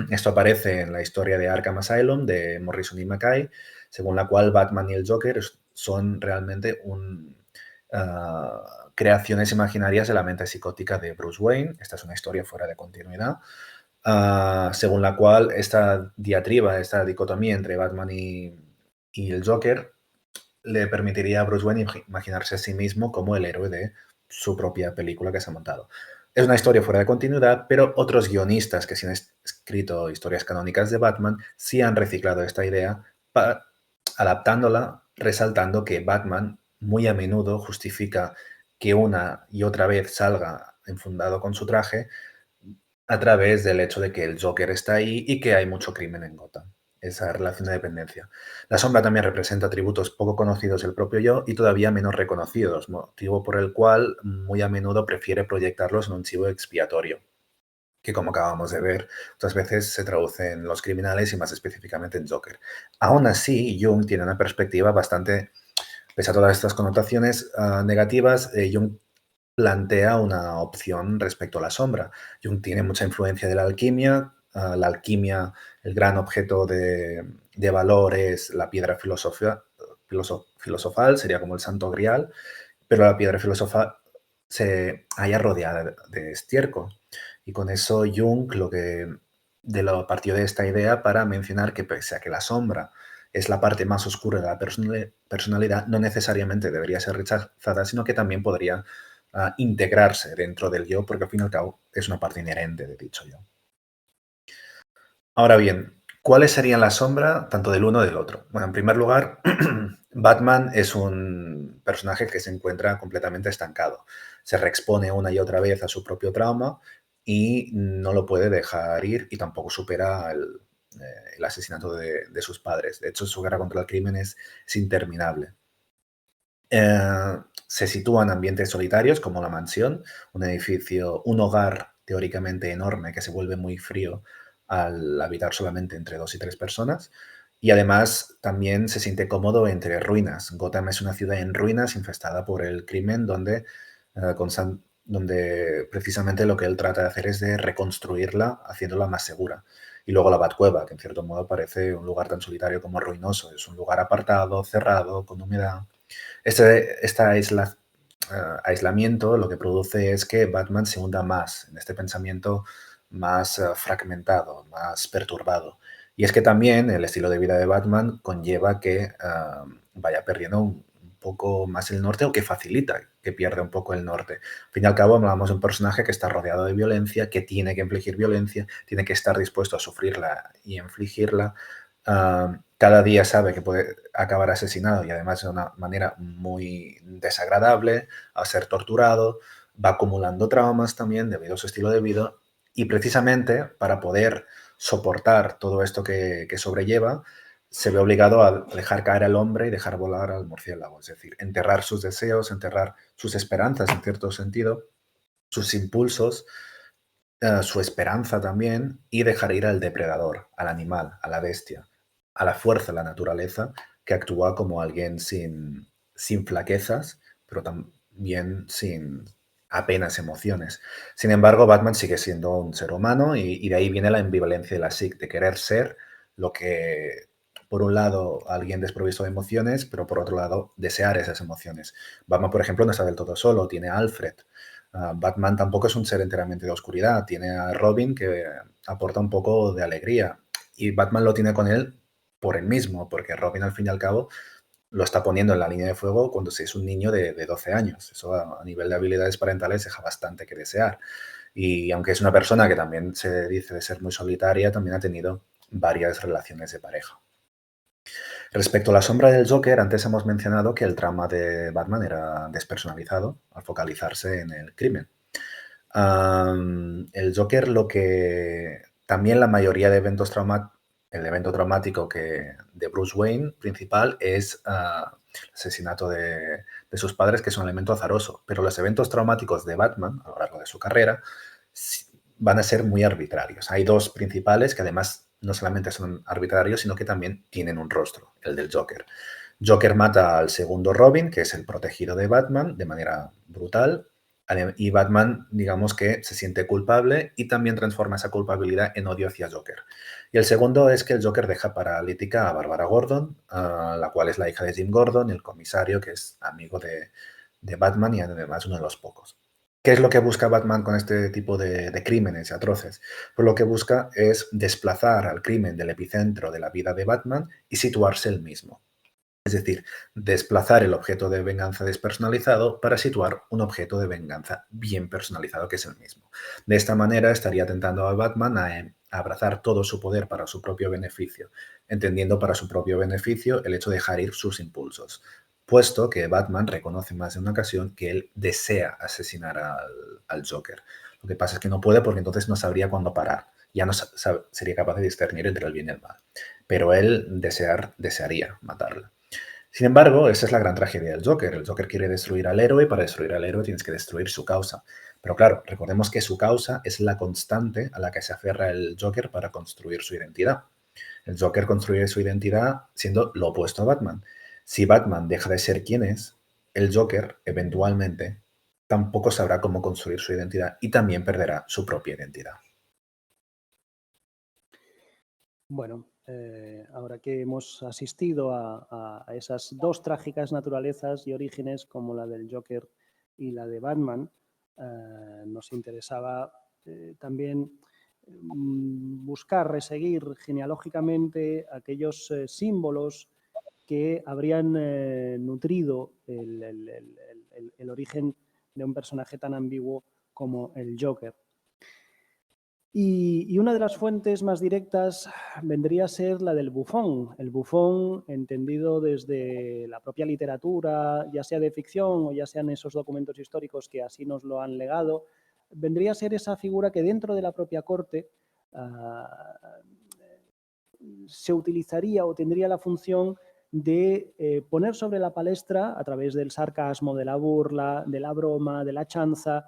Esto aparece en la historia de Arkham Asylum de Morrison y Mackay, según la cual Batman y el Joker son realmente creaciones imaginarias de la mente psicótica de Bruce Wayne. Esta es una historia fuera de continuidad, según la cual esta diatriba, esta dicotomía entre Batman y el Joker le permitiría a Bruce Wayne imaginarse a sí mismo como el héroe de su propia película que se ha montado. Es una historia fuera de continuidad, pero otros guionistas que sí han escrito historias canónicas de Batman sí han reciclado esta idea adaptándola, resaltando que Batman muy a menudo justifica que una y otra vez salga enfundado con su traje a través del hecho de que el Joker está ahí y que hay mucho crimen en Gotham. Esa relación de dependencia. La sombra también representa atributos poco conocidos del propio yo y todavía menos reconocidos, motivo por el cual muy a menudo prefiere proyectarlos en un chivo expiatorio, que como acabamos de ver, otras veces se traduce en los criminales y más específicamente en Joker. Aún así, Jung tiene una perspectiva bastante, pese a todas estas connotaciones negativas, Jung plantea una opción respecto a la sombra. Jung tiene mucha influencia de la alquimia. La alquimia, el gran objeto de valor es la piedra filosofal, sería como el santo grial, pero la piedra filosofal se halla rodeada de estiércol. Y con eso Jung partió de esta idea para mencionar que pese a que la sombra es la parte más oscura de la personalidad, no necesariamente debería ser rechazada, sino que también podría integrarse dentro del yo, porque al fin y al cabo es una parte inherente de dicho yo. Ahora bien, ¿cuáles serían la sombra tanto del uno como del otro? Bueno, en primer lugar, Batman es un personaje que se encuentra completamente estancado. Se reexpone una y otra vez a su propio trauma y no lo puede dejar ir y tampoco supera el asesinato de sus padres. De hecho, su guerra contra el crimen es interminable. Se sitúa en ambientes solitarios como la mansión, un edificio, un hogar teóricamente enorme que se vuelve muy frío al habitar solamente entre 2 y 3 personas. Y además también se siente cómodo entre ruinas. Gotham es una ciudad en ruinas infestada por el crimen donde precisamente lo que él trata de hacer es de reconstruirla haciéndola más segura. Y luego la Batcueva, que en cierto modo parece un lugar tan solitario como ruinoso. Es un lugar apartado, cerrado, con humedad. Este aislamiento lo que produce es que Batman se hunda más en este pensamiento más fragmentado, más perturbado. Y es que también el estilo de vida de Batman conlleva que vaya perdiendo un poco más el norte o que facilita que pierda un poco el norte. Al fin y al cabo hablamos de un personaje que está rodeado de violencia, que tiene que infligir violencia, tiene que estar dispuesto a sufrirla y infligirla. Cada día sabe que puede acabar asesinado y además de una manera muy desagradable, a ser torturado, va acumulando traumas también debido a su estilo de vida y precisamente para poder soportar todo esto que sobrelleva, se ve obligado a dejar caer al hombre y dejar volar al murciélago, es decir, enterrar sus deseos, enterrar sus esperanzas en cierto sentido, sus impulsos, su esperanza también y dejar ir al depredador, al animal, a la bestia, a la fuerza, a la naturaleza, que actúa como alguien sin flaquezas, pero también sin apenas emociones. Sin embargo, Batman sigue siendo un ser humano y de ahí viene la ambivalencia de la SIC, de querer ser lo que, por un lado, alguien desprovisto de emociones, pero por otro lado, desear esas emociones. Batman, por ejemplo, no está del todo solo, tiene a Alfred. Batman tampoco es un ser enteramente de oscuridad, tiene a Robin que aporta un poco de alegría y Batman lo tiene con él por él mismo, porque Robin al fin y al cabo lo está poniendo en la línea de fuego cuando es un niño de 12 años. Eso a nivel de habilidades parentales deja bastante que desear. Y aunque es una persona que también se dice de ser muy solitaria, también ha tenido varias relaciones de pareja. Respecto a la sombra del Joker, antes hemos mencionado que el trauma de Batman era despersonalizado al focalizarse en el crimen. El Joker también la mayoría de el evento traumático de Bruce Wayne principal es el asesinato de sus padres, que es un elemento azaroso, pero los eventos traumáticos de Batman a lo largo de su carrera van a ser muy arbitrarios. Hay dos principales que además no solamente son arbitrarios, sino que también tienen un rostro, el del Joker. Joker mata al segundo Robin, que es el protegido de Batman, de manera brutal, y Batman, digamos que se siente culpable y también transforma esa culpabilidad en odio hacia Joker. Y el segundo es que el Joker deja paralítica a Barbara Gordon, la cual es la hija de Jim Gordon, el comisario que es amigo de Batman y además uno de los pocos. ¿Qué es lo que busca Batman con este tipo de crímenes atroces? Pues lo que busca es desplazar al crimen del epicentro de la vida de Batman y situarse él mismo. Es decir, desplazar el objeto de venganza despersonalizado para situar un objeto de venganza bien personalizado, que es el mismo. De esta manera estaría tentando a Batman a abrazar todo su poder para su propio beneficio, entendiendo para su propio beneficio el hecho de dejar ir sus impulsos, puesto que Batman reconoce más de una ocasión que él desea asesinar al Joker. Lo que pasa es que no puede porque entonces no sabría cuándo parar. Ya no sería capaz de discernir entre el bien y el mal. Pero él desearía matarlo. Sin embargo, esa es la gran tragedia del Joker. El Joker quiere destruir al héroe y para destruir al héroe tienes que destruir su causa. Pero claro, recordemos que su causa es la constante a la que se aferra el Joker para construir su identidad. El Joker construye su identidad siendo lo opuesto a Batman. Si Batman deja de ser quien es, el Joker eventualmente tampoco sabrá cómo construir su identidad y también perderá su propia identidad. Bueno, ahora que hemos asistido a esas dos trágicas naturalezas y orígenes como la del Joker y la de Batman, nos interesaba también buscar, reseguir genealógicamente aquellos símbolos que habrían nutrido el origen de un personaje tan ambiguo como el Joker. Y una de las fuentes más directas vendría a ser la del bufón. El bufón, entendido desde la propia literatura, ya sea de ficción o ya sean esos documentos históricos que así nos lo han legado, vendría a ser esa figura que dentro de la propia corte se utilizaría o tendría la función de poner sobre la palestra, a través del sarcasmo, de la burla, de la broma, de la chanza,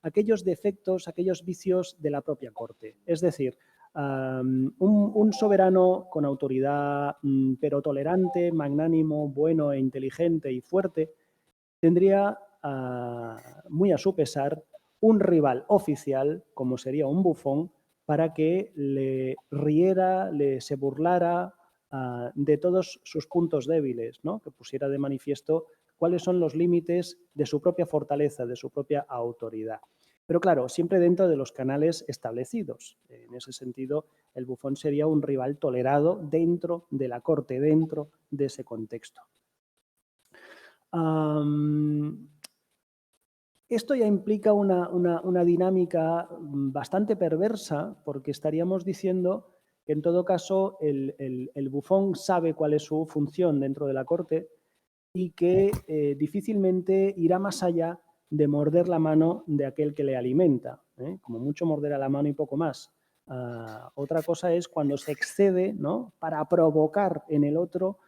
aquellos defectos, aquellos vicios de la propia corte. Es decir, un soberano con autoridad, pero tolerante, magnánimo, bueno e inteligente y fuerte, tendría muy a su pesar un rival oficial, como sería un bufón, para que le riera, se burlara de todos sus puntos débiles, ¿no? Que pusiera de manifiesto cuáles son los límites de su propia fortaleza, de su propia autoridad. Pero claro, siempre dentro de los canales establecidos. En ese sentido, el bufón sería un rival tolerado dentro de la corte, dentro de ese contexto. Esto ya implica una dinámica bastante perversa, porque estaríamos diciendo que en todo caso el bufón sabe cuál es su función dentro de la corte y que difícilmente irá más allá de morder la mano de aquel que le alimenta, ¿eh? Como mucho morderá la mano y poco más. Otra cosa es cuando se excede, ¿no? Para provocar en el otro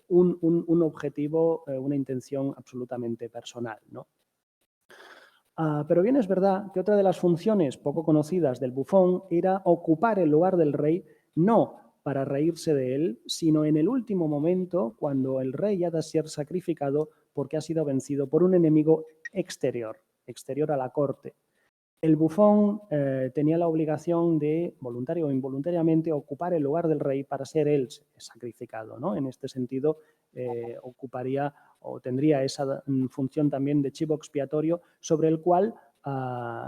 un objetivo, una intención absolutamente personal, ¿no? Pero bien es verdad que otra de las funciones poco conocidas del bufón era ocupar el lugar del rey, no para reírse de él, sino en el último momento, cuando el rey ha de ser sacrificado porque ha sido vencido por un enemigo exterior a la corte. El bufón tenía la obligación de, voluntario o involuntariamente, ocupar el lugar del rey para ser él sacrificado, ¿no? En este sentido, ocuparía o tendría esa función también de chivo expiatorio sobre el cual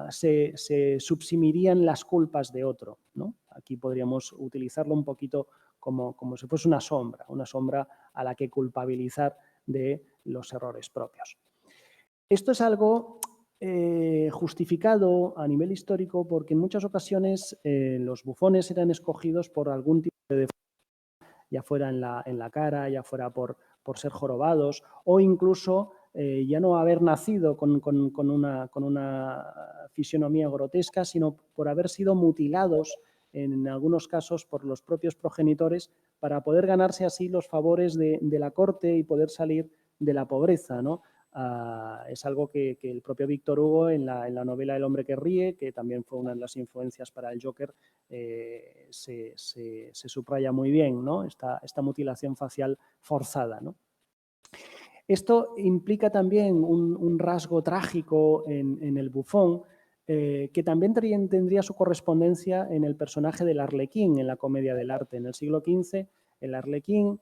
se subsimirían las culpas de otro, ¿no? Aquí podríamos utilizarlo un poquito como si fuese una sombra a la que culpabilizar de los errores propios. Esto es algo justificado a nivel histórico porque en muchas ocasiones los bufones eran escogidos por algún tipo de deformidad, ya fuera en la cara, ya fuera por ser jorobados o incluso ya no haber nacido con una fisionomía grotesca, sino por haber sido mutilados en algunos casos por los propios progenitores para poder ganarse así los favores de la corte y poder salir de la pobreza, ¿no? Es algo que el propio Víctor Hugo en la novela El hombre que ríe, que también fue una de las influencias para el Joker, se subraya muy bien, ¿no? Esta mutilación facial forzada, ¿no? Esto implica también un rasgo trágico en el bufón, que también tendría su correspondencia en el personaje del Arlequín en la comedia del arte. En el siglo XV, el Arlequín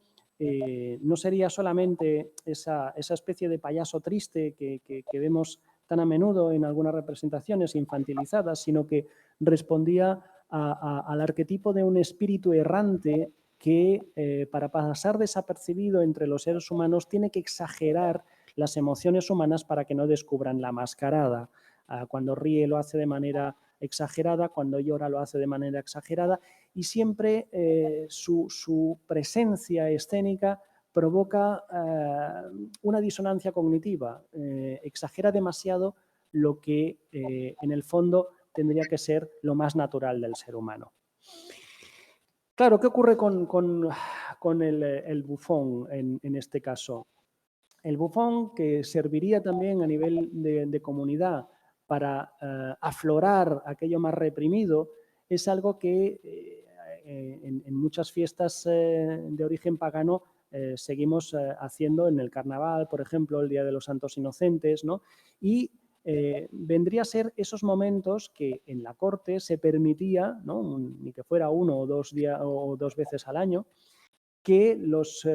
no sería solamente esa especie de payaso triste que vemos tan a menudo en algunas representaciones infantilizadas, sino que respondía al arquetipo de un espíritu errante que para pasar desapercibido entre los seres humanos tiene que exagerar las emociones humanas para que no descubran la mascarada. Cuando ríe lo hace de manera exagerada, cuando llora lo hace de manera exagerada y siempre su presencia escénica provoca una disonancia cognitiva, exagera demasiado lo que en el fondo tendría que ser lo más natural del ser humano. Claro, ¿qué ocurre con el bufón en este caso? El bufón, que serviría también a nivel de comunidad para aflorar aquello más reprimido, es algo que en muchas fiestas de origen pagano seguimos haciendo en el carnaval, por ejemplo, el Día de los Santos Inocentes, ¿no? Y vendría a ser esos momentos que en la corte se permitía, ¿no? Ni que fuera uno o dos veces al año, que los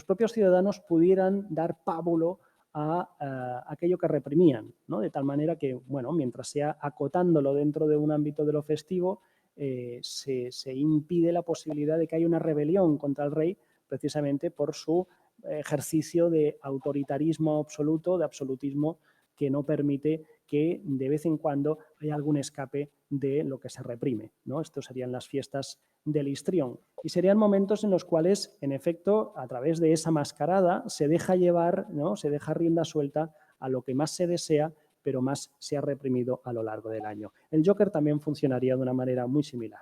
propios ciudadanos pudieran dar pábulo a aquello que reprimían, ¿no? De tal manera que, bueno, mientras sea acotándolo dentro de un ámbito de lo festivo, se impide la posibilidad de que haya una rebelión contra el rey precisamente por su ejercicio de autoritarismo absoluto, de absolutismo que no permite que de vez en cuando haya algún escape de lo que se reprime, ¿no? Estos serían las fiestas del histrión. Y serían momentos en los cuales, en efecto, a través de esa mascarada se deja llevar, ¿no? Se deja rienda suelta a lo que más se desea, pero más se ha reprimido a lo largo del año. El Joker también funcionaría de una manera muy similar.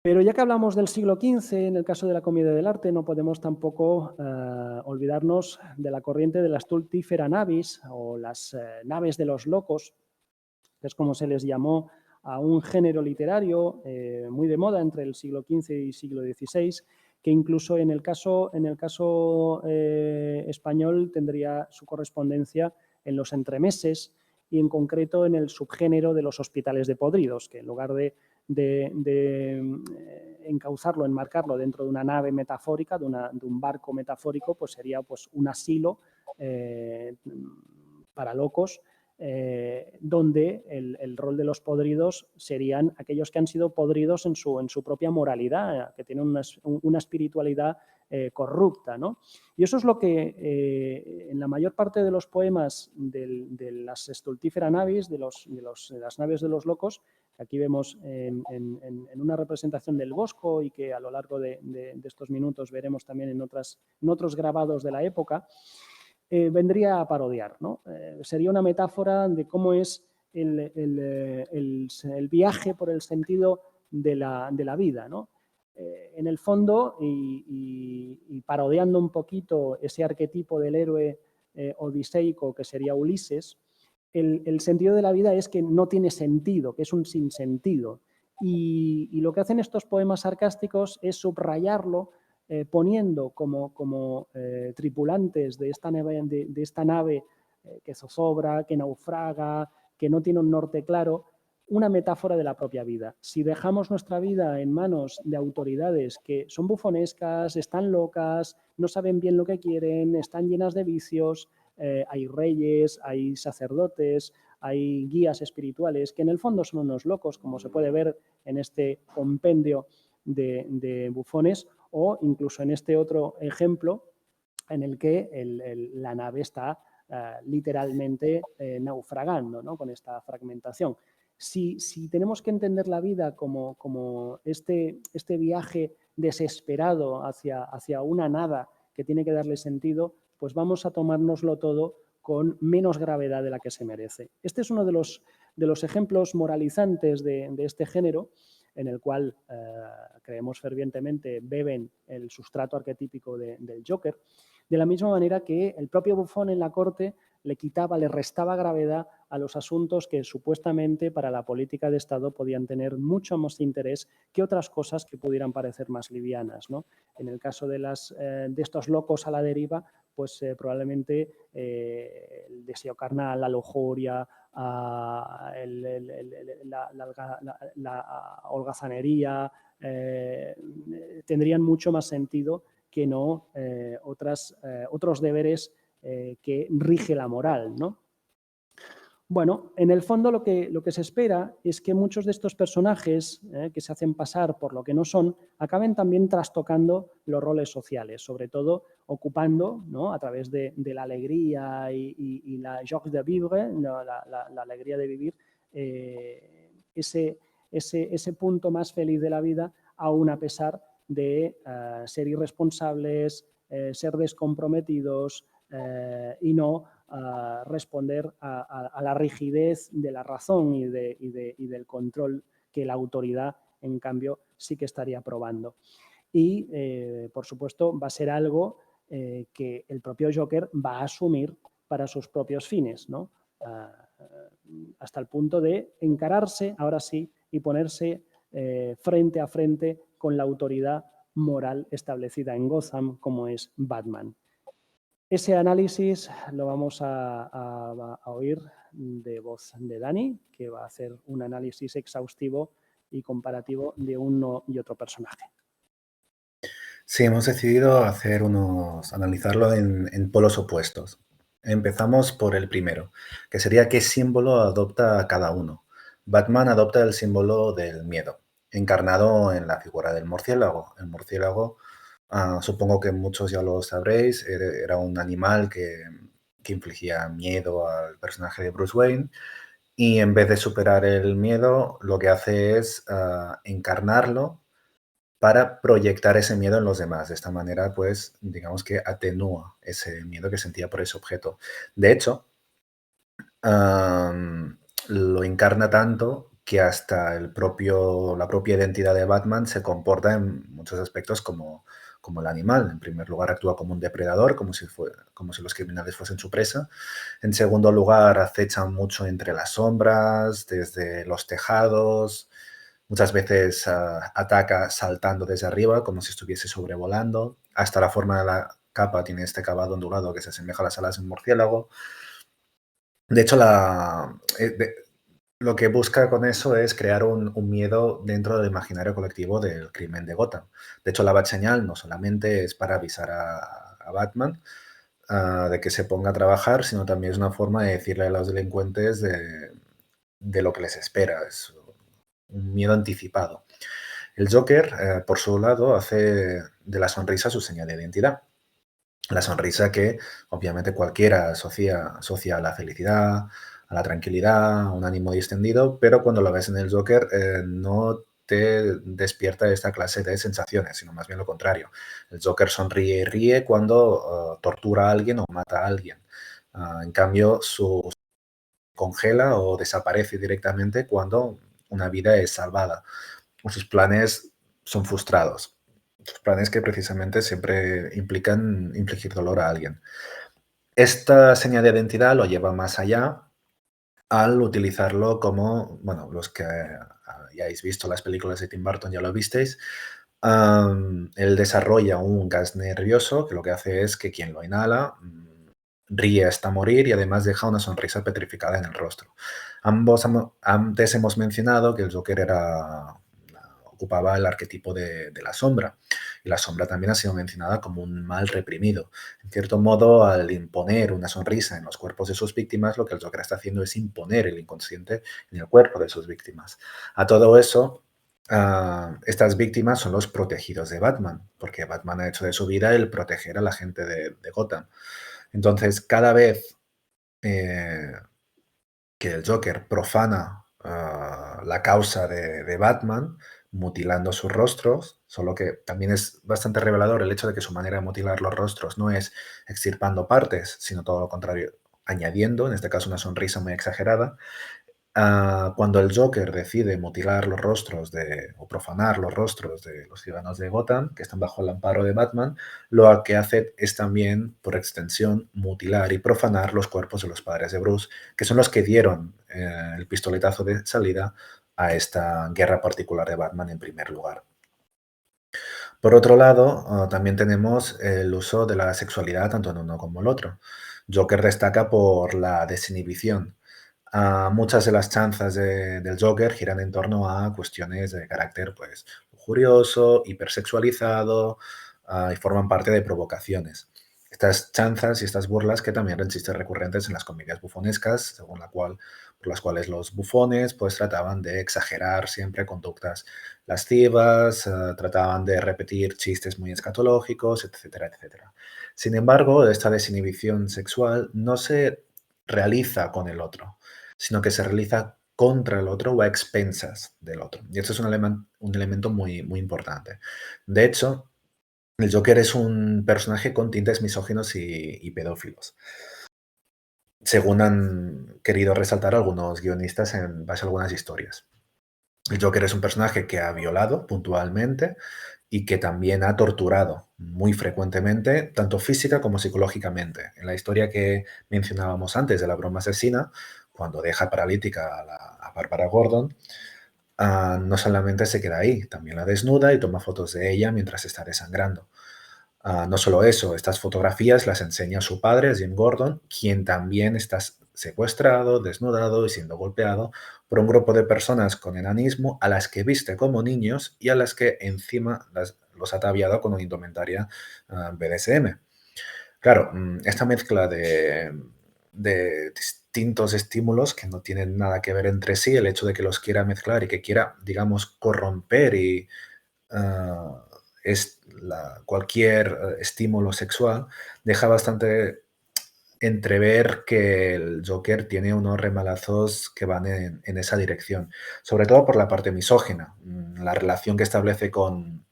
Pero ya que hablamos del siglo XV, en el caso de la comedia del arte, no podemos tampoco olvidarnos de la corriente de la Stultifera navis o las naves de los locos, que es como se les llamó a un género literario muy de moda entre el siglo XV y siglo XVI, que incluso en el caso español tendría su correspondencia en los entremeses y en concreto en el subgénero de los hospitales de podridos, que en lugar de encauzarlo, enmarcarlo dentro de una nave metafórica, de un barco metafórico, pues sería pues, un asilo para locos, donde el rol de los podridos serían aquellos que han sido podridos en su propia moralidad, que tienen una espiritualidad corrupta, ¿no? Y eso es lo que en la mayor parte de los poemas de las Stultifera navis, de las naves de los locos, que aquí vemos en una representación del Bosco y que a lo largo de estos minutos veremos también en otros grabados de la época, vendría a parodiar, ¿no? Sería una metáfora de cómo es el viaje por el sentido de la vida, ¿no? En el fondo, y parodiando un poquito ese arquetipo del héroe odiseico que sería Ulises, el sentido de la vida es que no tiene sentido, que es un sinsentido. Y lo que hacen estos poemas sarcásticos es subrayarlo poniendo como tripulantes de esta nave que zozobra, que naufraga, que no tiene un norte claro, una metáfora de la propia vida. Si dejamos nuestra vida en manos de autoridades que son bufonescas, están locas, no saben bien lo que quieren, están llenas de vicios, hay reyes, hay sacerdotes, hay guías espirituales que en el fondo son unos locos, como se puede ver en este compendio de bufones, o incluso en este otro ejemplo en el que la nave está literalmente naufragando, ¿no? Con esta fragmentación. Si tenemos que entender la vida como este viaje desesperado hacia una nada que tiene que darle sentido, pues vamos a tomárnoslo todo con menos gravedad de la que se merece. Este es uno de los ejemplos moralizantes de este género, en el cual creemos fervientemente beben el sustrato arquetípico del Joker, de la misma manera que el propio bufón en la corte le restaba gravedad a los asuntos que supuestamente para la política de Estado podían tener mucho más interés que otras cosas que pudieran parecer más livianas, ¿no? En el caso de estos locos a la deriva, pues probablemente el deseo carnal, la lujuria, la holgazanería, tendrían mucho más sentido que no otros deberes que rige la moral, ¿no? Bueno, en el fondo lo que se espera es que muchos de estos personajes que se hacen pasar por lo que no son, acaben también trastocando los roles sociales, sobre todo ocupando, ¿no?, a través de la alegría y la joie de vivre, la alegría de vivir, ese punto más feliz de la vida, aún a pesar de ser irresponsables, ser descomprometidos y no responder a la rigidez de la razón y del control que la autoridad, en cambio, sí que estaría probando. Y, por supuesto, va a ser algo que el propio Joker va a asumir para sus propios fines, ¿no? Hasta el punto de encararse, ahora sí, y ponerse frente a frente con la autoridad moral establecida en Gotham, como es Batman. Ese análisis lo vamos a oír de voz de Dani, que va a hacer un análisis exhaustivo y comparativo de uno y otro personaje. Sí, hemos decidido analizarlo en polos opuestos. Empezamos por el primero, que sería qué símbolo adopta cada uno. Batman adopta el símbolo del miedo, encarnado en la figura del murciélago. El murciélago, supongo que muchos ya lo sabréis, era un animal que infligía miedo al personaje de Bruce Wayne, y en vez de superar el miedo, lo que hace es encarnarlo para proyectar ese miedo en los demás. De esta manera, pues, digamos que atenúa ese miedo que sentía por ese objeto. De hecho, lo encarna tanto que hasta la propia identidad de Batman se comporta en muchos aspectos como el animal. En primer lugar, actúa como un depredador, como si los criminales fuesen su presa. En segundo lugar, acecha mucho entre las sombras, desde los tejados. Muchas veces ataca saltando desde arriba, como si estuviese sobrevolando. Hasta la forma de la capa tiene este acabado ondulado que se asemeja a las alas de un murciélago. De hecho, lo que busca con eso es crear un miedo dentro del imaginario colectivo del crimen de Gotham. De hecho, la Batseñal no solamente es para avisar a Batman de que se ponga a trabajar, sino también es una forma de decirle a los delincuentes de lo que les espera. Es un miedo anticipado. El Joker, por su lado, hace de la sonrisa su señal de identidad. La sonrisa que obviamente cualquiera asocia a la felicidad, a la tranquilidad, a un ánimo distendido, pero cuando lo ves en el Joker no te despierta esta clase de sensaciones, sino más bien lo contrario. El Joker sonríe y ríe cuando tortura a alguien o mata a alguien. En cambio, congela o desaparece directamente cuando una vida es salvada o sus planes son frustrados. Sus planes que precisamente siempre implican infligir dolor a alguien. Esta señal de identidad lo lleva más allá al utilizarlo como, bueno, los que hayáis visto las películas de Tim Burton ya lo visteis, él desarrolla un gas nervioso que lo que hace es que quien lo inhala ríe hasta morir y además deja una sonrisa petrificada en el rostro. Antes hemos mencionado que el Joker ocupaba el arquetipo de la sombra, y la sombra también ha sido mencionada como un mal reprimido. En cierto modo, al imponer una sonrisa en los cuerpos de sus víctimas, lo que el Joker está haciendo es imponer el inconsciente en el cuerpo de sus víctimas. A todo eso, estas víctimas son los protegidos de Batman, porque Batman ha hecho de su vida el proteger a la gente de Gotham. Entonces, cada vez que el Joker profana la causa de Batman, mutilando sus rostros, solo que también es bastante revelador el hecho de que su manera de mutilar los rostros no es extirpando partes, sino todo lo contrario, añadiendo, en este caso, una sonrisa muy exagerada. Cuando el Joker decide mutilar los rostros o profanar los rostros de los ciudadanos de Gotham, que están bajo el amparo de Batman, lo que hace es también, por extensión, mutilar y profanar los cuerpos de los padres de Bruce, que son los que dieron el pistoletazo de salida a esta guerra particular de Batman en primer lugar. Por otro lado, también tenemos el uso de la sexualidad tanto en uno como el otro. Joker destaca por la desinhibición. Muchas de las chanzas del Joker giran en torno a cuestiones de carácter pues, lujurioso, hipersexualizado y forman parte de provocaciones. Estas chanzas y estas burlas que también eran chistes recurrentes en las comedias bufonescas, por las cuales los bufones pues trataban de exagerar siempre conductas lascivas, trataban de repetir chistes muy escatológicos, etcétera, etcétera. Sin embargo, esta desinhibición sexual no se realiza con el otro, sino que se realiza contra el otro o a expensas del otro. Y esto es un elemento muy, muy importante. De hecho, el Joker es un personaje con tintes misóginos y pedófilos, según han querido resaltar algunos guionistas en base a algunas historias. El Joker es un personaje que ha violado puntualmente y que también ha torturado muy frecuentemente, tanto física como psicológicamente. En la historia que mencionábamos antes de la broma asesina, cuando deja paralítica a Bárbara Gordon, no solamente se queda ahí, también la desnuda y toma fotos de ella mientras está desangrando. No solo eso, estas fotografías las enseña su padre, Jim Gordon, quien también está secuestrado, desnudado y siendo golpeado por un grupo de personas con enanismo a las que viste como niños y a las que encima los ha ataviado con una indumentaria BDSM. Claro, esta mezcla de distintos estímulos que no tienen nada que ver entre sí, el hecho de que los quiera mezclar y que quiera, digamos, corromper y ah, cualquier estímulo sexual, deja bastante entrever que el Joker tiene unos remalazos que van en esa dirección, sobre todo por la parte misógina, la relación que establece con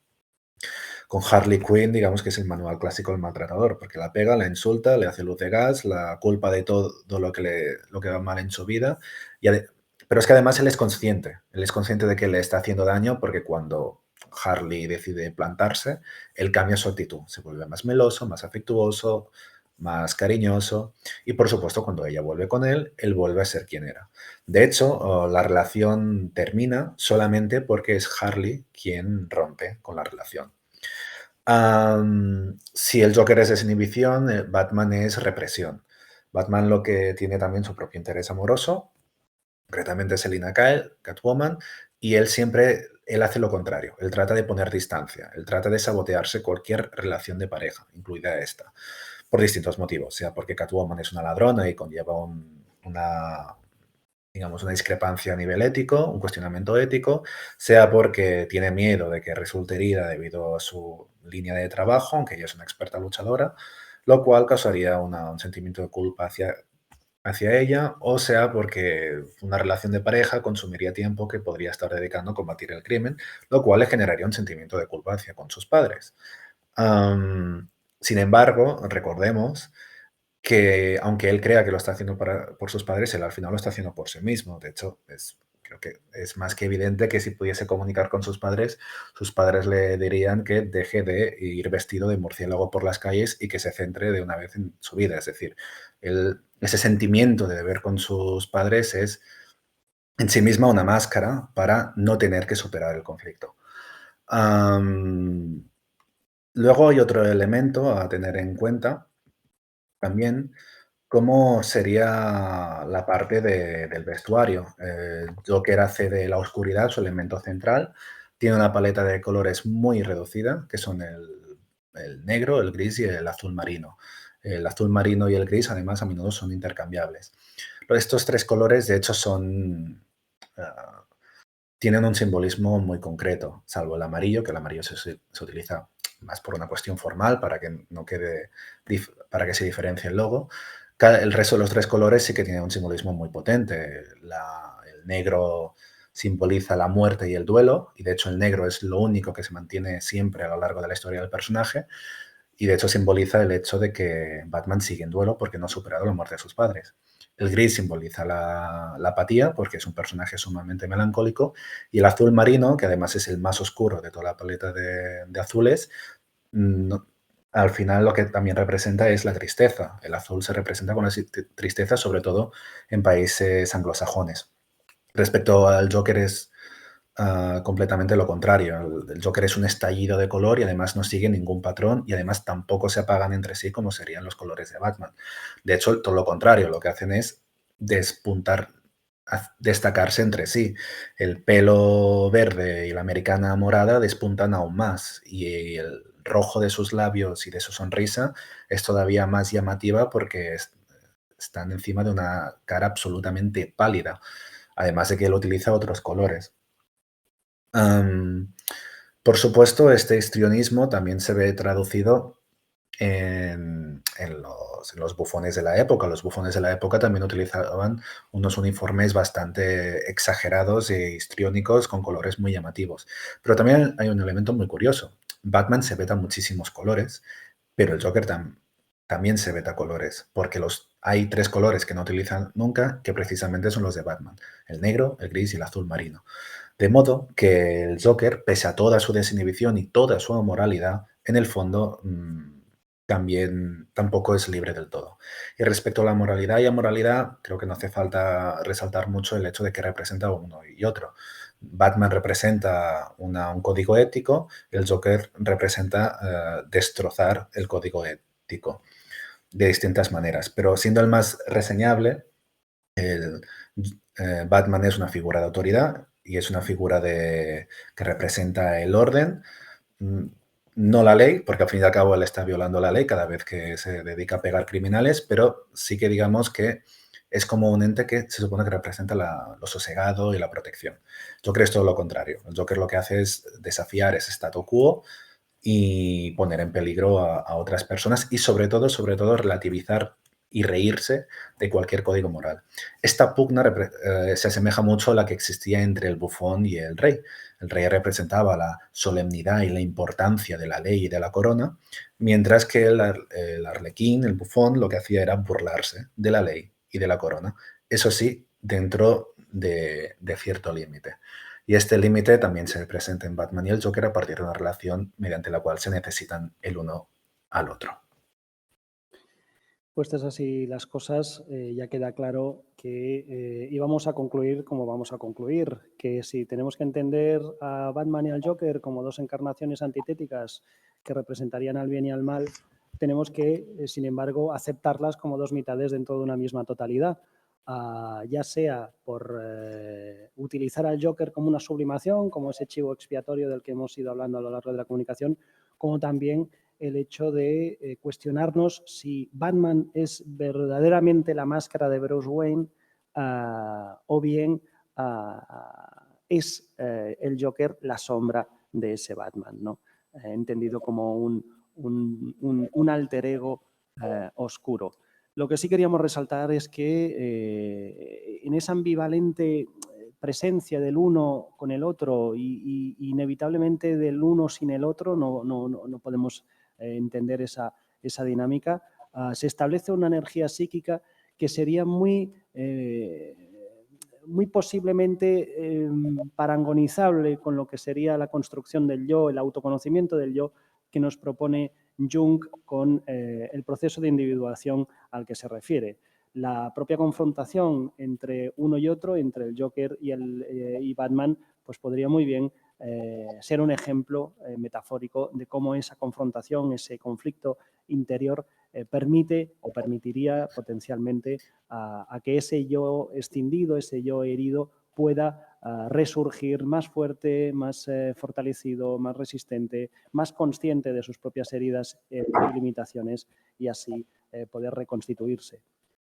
Harley Quinn, digamos que es el manual clásico del maltratador, porque la pega, la insulta, le hace luz de gas, la culpa de todo lo que va mal en su vida. Pero es que además él es consciente de que le está haciendo daño porque cuando Harley decide plantarse, él cambia su actitud, se vuelve más meloso, más afectuoso, más cariñoso y por supuesto cuando ella vuelve con él vuelve a ser quien era. De hecho, la relación termina solamente porque es Harley quien rompe con la relación. Si el Joker es desinhibición, Batman es represión. Batman lo que tiene también su propio interés amoroso, concretamente Selina Kyle, Catwoman, y él hace lo contrario, él trata de poner distancia, él trata de sabotearse cualquier relación de pareja, incluida esta, por distintos motivos, sea porque Catwoman es una ladrona y conlleva digamos, una discrepancia a nivel ético, un cuestionamiento ético, sea porque tiene miedo de que resulte herida debido a su línea de trabajo, aunque ella es una experta luchadora, lo cual causaría un sentimiento de culpa hacia ella, o sea porque una relación de pareja consumiría tiempo que podría estar dedicando a combatir el crimen, lo cual le generaría un sentimiento de culpa hacia con sus padres. Sin embargo, recordemos que aunque él crea que lo está haciendo por sus padres, él al final lo está haciendo por sí mismo. De hecho, creo que es más que evidente que si pudiese comunicar con sus padres le dirían que deje de ir vestido de murciélago por las calles y que se centre de una vez en su vida. Es decir, ese sentimiento de deber con sus padres es en sí misma una máscara para no tener que superar el conflicto. Luego hay otro elemento a tener en cuenta también, cómo sería la parte del vestuario. Joker hace de la oscuridad su elemento central, tiene una paleta de colores muy reducida, que son el negro, el gris y el azul marino. El azul marino y el gris, además, a menudo son intercambiables. Estos tres colores, de hecho, ah, tienen un simbolismo muy concreto, salvo el amarillo, que el amarillo se utiliza más por una cuestión formal para que no quede, para que se diferencie el logo. El resto de los tres colores sí que tienen un simbolismo muy potente. El negro simboliza la muerte y el duelo, y de hecho el negro es lo único que se mantiene siempre a lo largo de la historia del personaje, y de hecho simboliza el hecho de que Batman sigue en duelo porque no ha superado la muerte de sus padres. El gris simboliza la apatía porque es un personaje sumamente melancólico, y el azul marino, que además es el más oscuro de toda la paleta de azules, al final lo que también representa es la tristeza. El azul se representa con la tristeza, sobre todo en países anglosajones. Respecto al Joker es completamente lo contrario. El Joker es un estallido de color y además no sigue ningún patrón y además tampoco se apagan entre sí como serían los colores de Batman. De hecho, todo lo contrario, lo que hacen es despuntar, destacarse entre sí. El pelo verde y la americana morada despuntan aún más y el rojo de sus labios y de su sonrisa es todavía más llamativa porque están encima de una cara absolutamente pálida, además de que él utiliza otros colores. Por supuesto, este histrionismo también se ve traducido en los bufones de la época. Los bufones de la época también utilizaban unos uniformes bastante exagerados e histriónicos con colores muy llamativos. Pero también hay un elemento muy curioso. Batman se veta muchísimos colores, pero el Joker también se veta colores, porque hay 3 colores que no utilizan nunca, que precisamente son los de Batman: el negro, el gris y el azul marino. De modo que el Joker, pese a toda su desinhibición y toda su amoralidad, en el fondo también tampoco es libre del todo. Y respecto a la moralidad y amoralidad, creo que no hace falta resaltar mucho el hecho de que representa uno y otro. Batman representa un código ético, el Joker representa destrozar el código ético de distintas maneras. Pero siendo el más reseñable, Batman es una figura de autoridad y es una figura que representa el orden, no la ley, porque al fin y al cabo él está violando la ley cada vez que se dedica a pegar criminales, pero sí que digamos que es como un ente que se supone que representa lo sosegado y la protección. Joker es todo lo contrario. El Joker lo que hace es desafiar ese statu quo y poner en peligro a otras personas y sobre todo relativizar y reírse de cualquier código moral. Esta pugna se asemeja mucho a la que existía entre el bufón y el rey. El rey representaba la solemnidad y la importancia de la ley y de la corona, mientras que el arlequín, el bufón, lo que hacía era burlarse de la ley y de la corona. Eso sí, dentro de cierto límite. Y este límite también se presenta en Batman y el Joker a partir de una relación mediante la cual se necesitan el uno al otro. Puestas así las cosas, ya queda claro que íbamos a concluir como vamos a concluir, que si tenemos que entender a Batman y al Joker como 2 encarnaciones antitéticas que representarían al bien y al mal, tenemos que, sin embargo, aceptarlas como 2 mitades dentro de una misma totalidad, ya sea por utilizar al Joker como una sublimación, como ese chivo expiatorio del que hemos ido hablando a lo largo de la comunicación, como también el hecho de cuestionarnos si Batman es verdaderamente la máscara de Bruce Wayne o bien es el Joker la sombra de ese Batman, ¿no? Entendido como un alter ego oscuro. Lo que sí queríamos resaltar es que en esa ambivalente presencia del uno con el otro y inevitablemente del uno sin el otro no podemos entender esa dinámica, se establece una energía psíquica que sería muy posiblemente parangonizable con lo que sería la construcción del yo, el autoconocimiento del yo que nos propone Jung con el proceso de individuación al que se refiere. La propia confrontación entre uno y otro, entre el Joker y Batman, pues podría muy bien ser un ejemplo metafórico de cómo esa confrontación, ese conflicto interior permite o permitiría potencialmente a que ese yo escindido, ese yo herido pueda resurgir más fuerte, más fortalecido, más resistente, más consciente de sus propias heridas y limitaciones y así poder reconstituirse.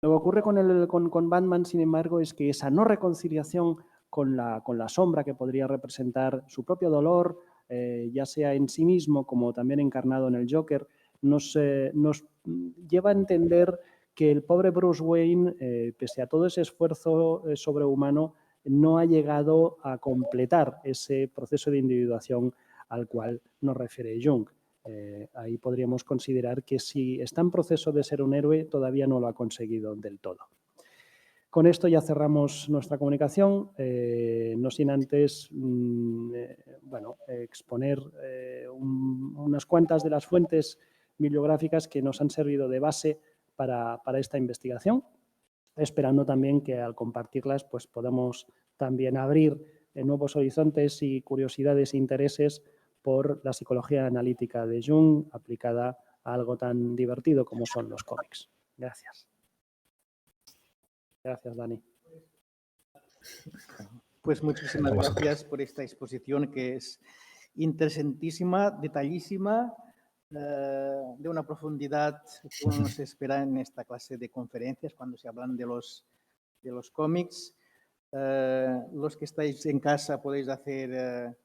Lo que ocurre con Batman, sin embargo, es que esa no reconciliación con la sombra que podría representar su propio dolor, ya sea en sí mismo como también encarnado en el Joker, nos lleva a entender que el pobre Bruce Wayne, pese a todo ese esfuerzo sobrehumano, no ha llegado a completar ese proceso de individuación al cual nos refiere Jung. Ahí podríamos considerar que si está en proceso de ser un héroe, todavía no lo ha conseguido del todo. Con esto ya cerramos nuestra comunicación, no sin antes exponer unas cuantas de las fuentes bibliográficas que nos han servido de base para esta investigación, esperando también que al compartirlas pues, podamos también abrir nuevos horizontes y curiosidades e intereses por la psicología analítica de Jung aplicada a algo tan divertido como son los cómics. Gracias. Gracias, Dani. Pues muchísimas gracias por esta exposición que es interesantísima, detallísima, de una profundidad que uno no se espera en esta clase de conferencias cuando se hablan de los cómics. Los que estáis en casa podéis hacer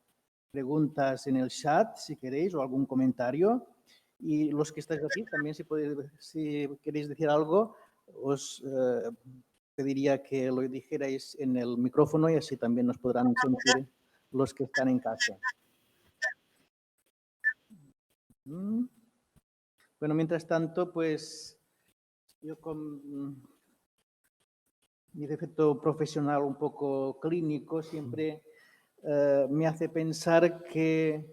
preguntas en el chat si queréis o algún comentario. Y los que estáis aquí también si queréis decir algo, os pediría que lo dijerais en el micrófono y así también nos podrán sentir los que están en casa. Bueno, mientras tanto, pues yo con mi defecto profesional un poco clínico siempre me hace pensar qué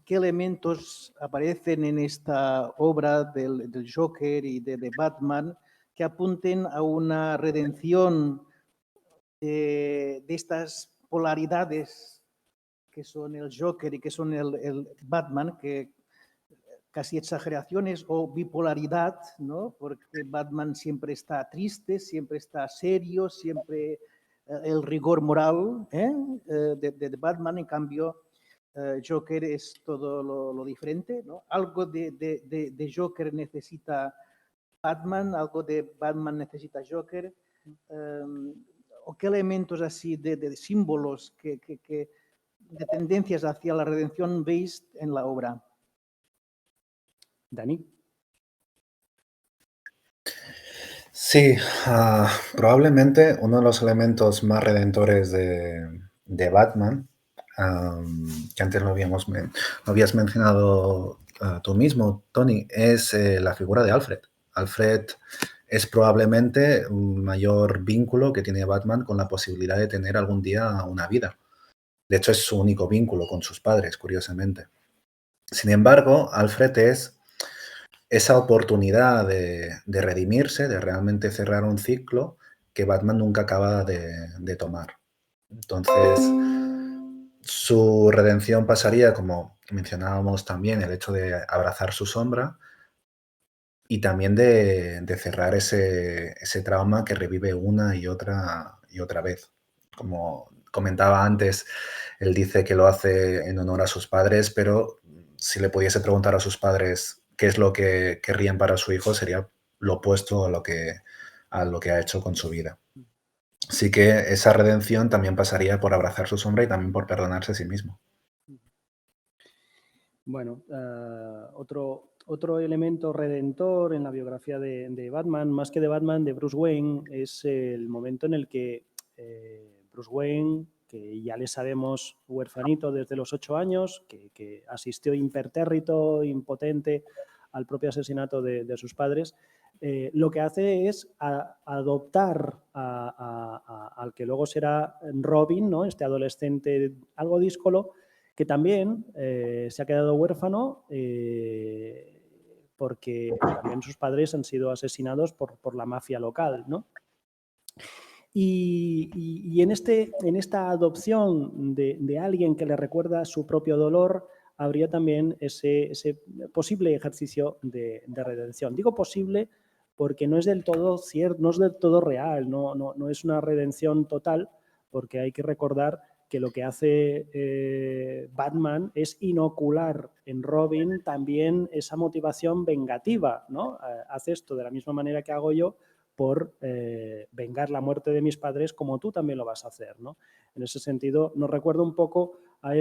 elementos aparecen en esta obra del Joker y de Batman que apunten a una redención de estas polaridades que son el Joker y que son el Batman, que casi exageraciones o bipolaridad, ¿no? Porque Batman siempre está triste, siempre está serio, siempre el rigor moral de Batman, en cambio Joker es todo lo diferente, ¿no? Algo de Joker necesita Batman, algo de Batman necesita Joker, o qué elementos así de símbolos, de tendencias hacia la redención veis en la obra. Dani. Sí, probablemente uno de los elementos más redentores de Batman, que antes lo habías mencionado tú mismo, Tony, es la figura de Alfred. Alfred es probablemente un mayor vínculo que tiene Batman con la posibilidad de tener algún día una vida. De hecho, es su único vínculo con sus padres, curiosamente. Sin embargo, Alfred es esa oportunidad de redimirse, de realmente cerrar un ciclo que Batman nunca acaba de tomar. Entonces, su redención pasaría, como mencionábamos también, el hecho de abrazar su sombra y también de cerrar ese trauma que revive una y otra vez. Como comentaba antes, él dice que lo hace en honor a sus padres, pero si le pudiese preguntar a sus padres qué es lo que querrían para su hijo, sería lo opuesto a lo que ha hecho con su vida. Así que esa redención también pasaría por abrazar su sombra y también por perdonarse a sí mismo. Bueno, otro elemento redentor en la biografía de Batman, más que de Batman, de Bruce Wayne, es el momento en el que Bruce Wayne, que ya le sabemos huerfanito desde los 8 años, que asistió impertérrito, impotente al propio asesinato de sus padres, lo que hace es adoptar al que luego será Robin, ¿no? Este adolescente algo díscolo, que también se ha quedado huérfano porque también sus padres han sido asesinados por la mafia local, ¿no? Y en esta adopción de alguien que le recuerda su propio dolor, habría también ese posible ejercicio de redención. Digo posible porque no es del todo cierto, no es del todo real, no es una redención total, porque hay que recordar que lo que hace Batman es inocular en Robin también esa motivación vengativa, ¿no? Hace esto de la misma manera que hago yo por vengar la muerte de mis padres como tú también lo vas a hacer, ¿no? En ese sentido, nos recuerda un poco a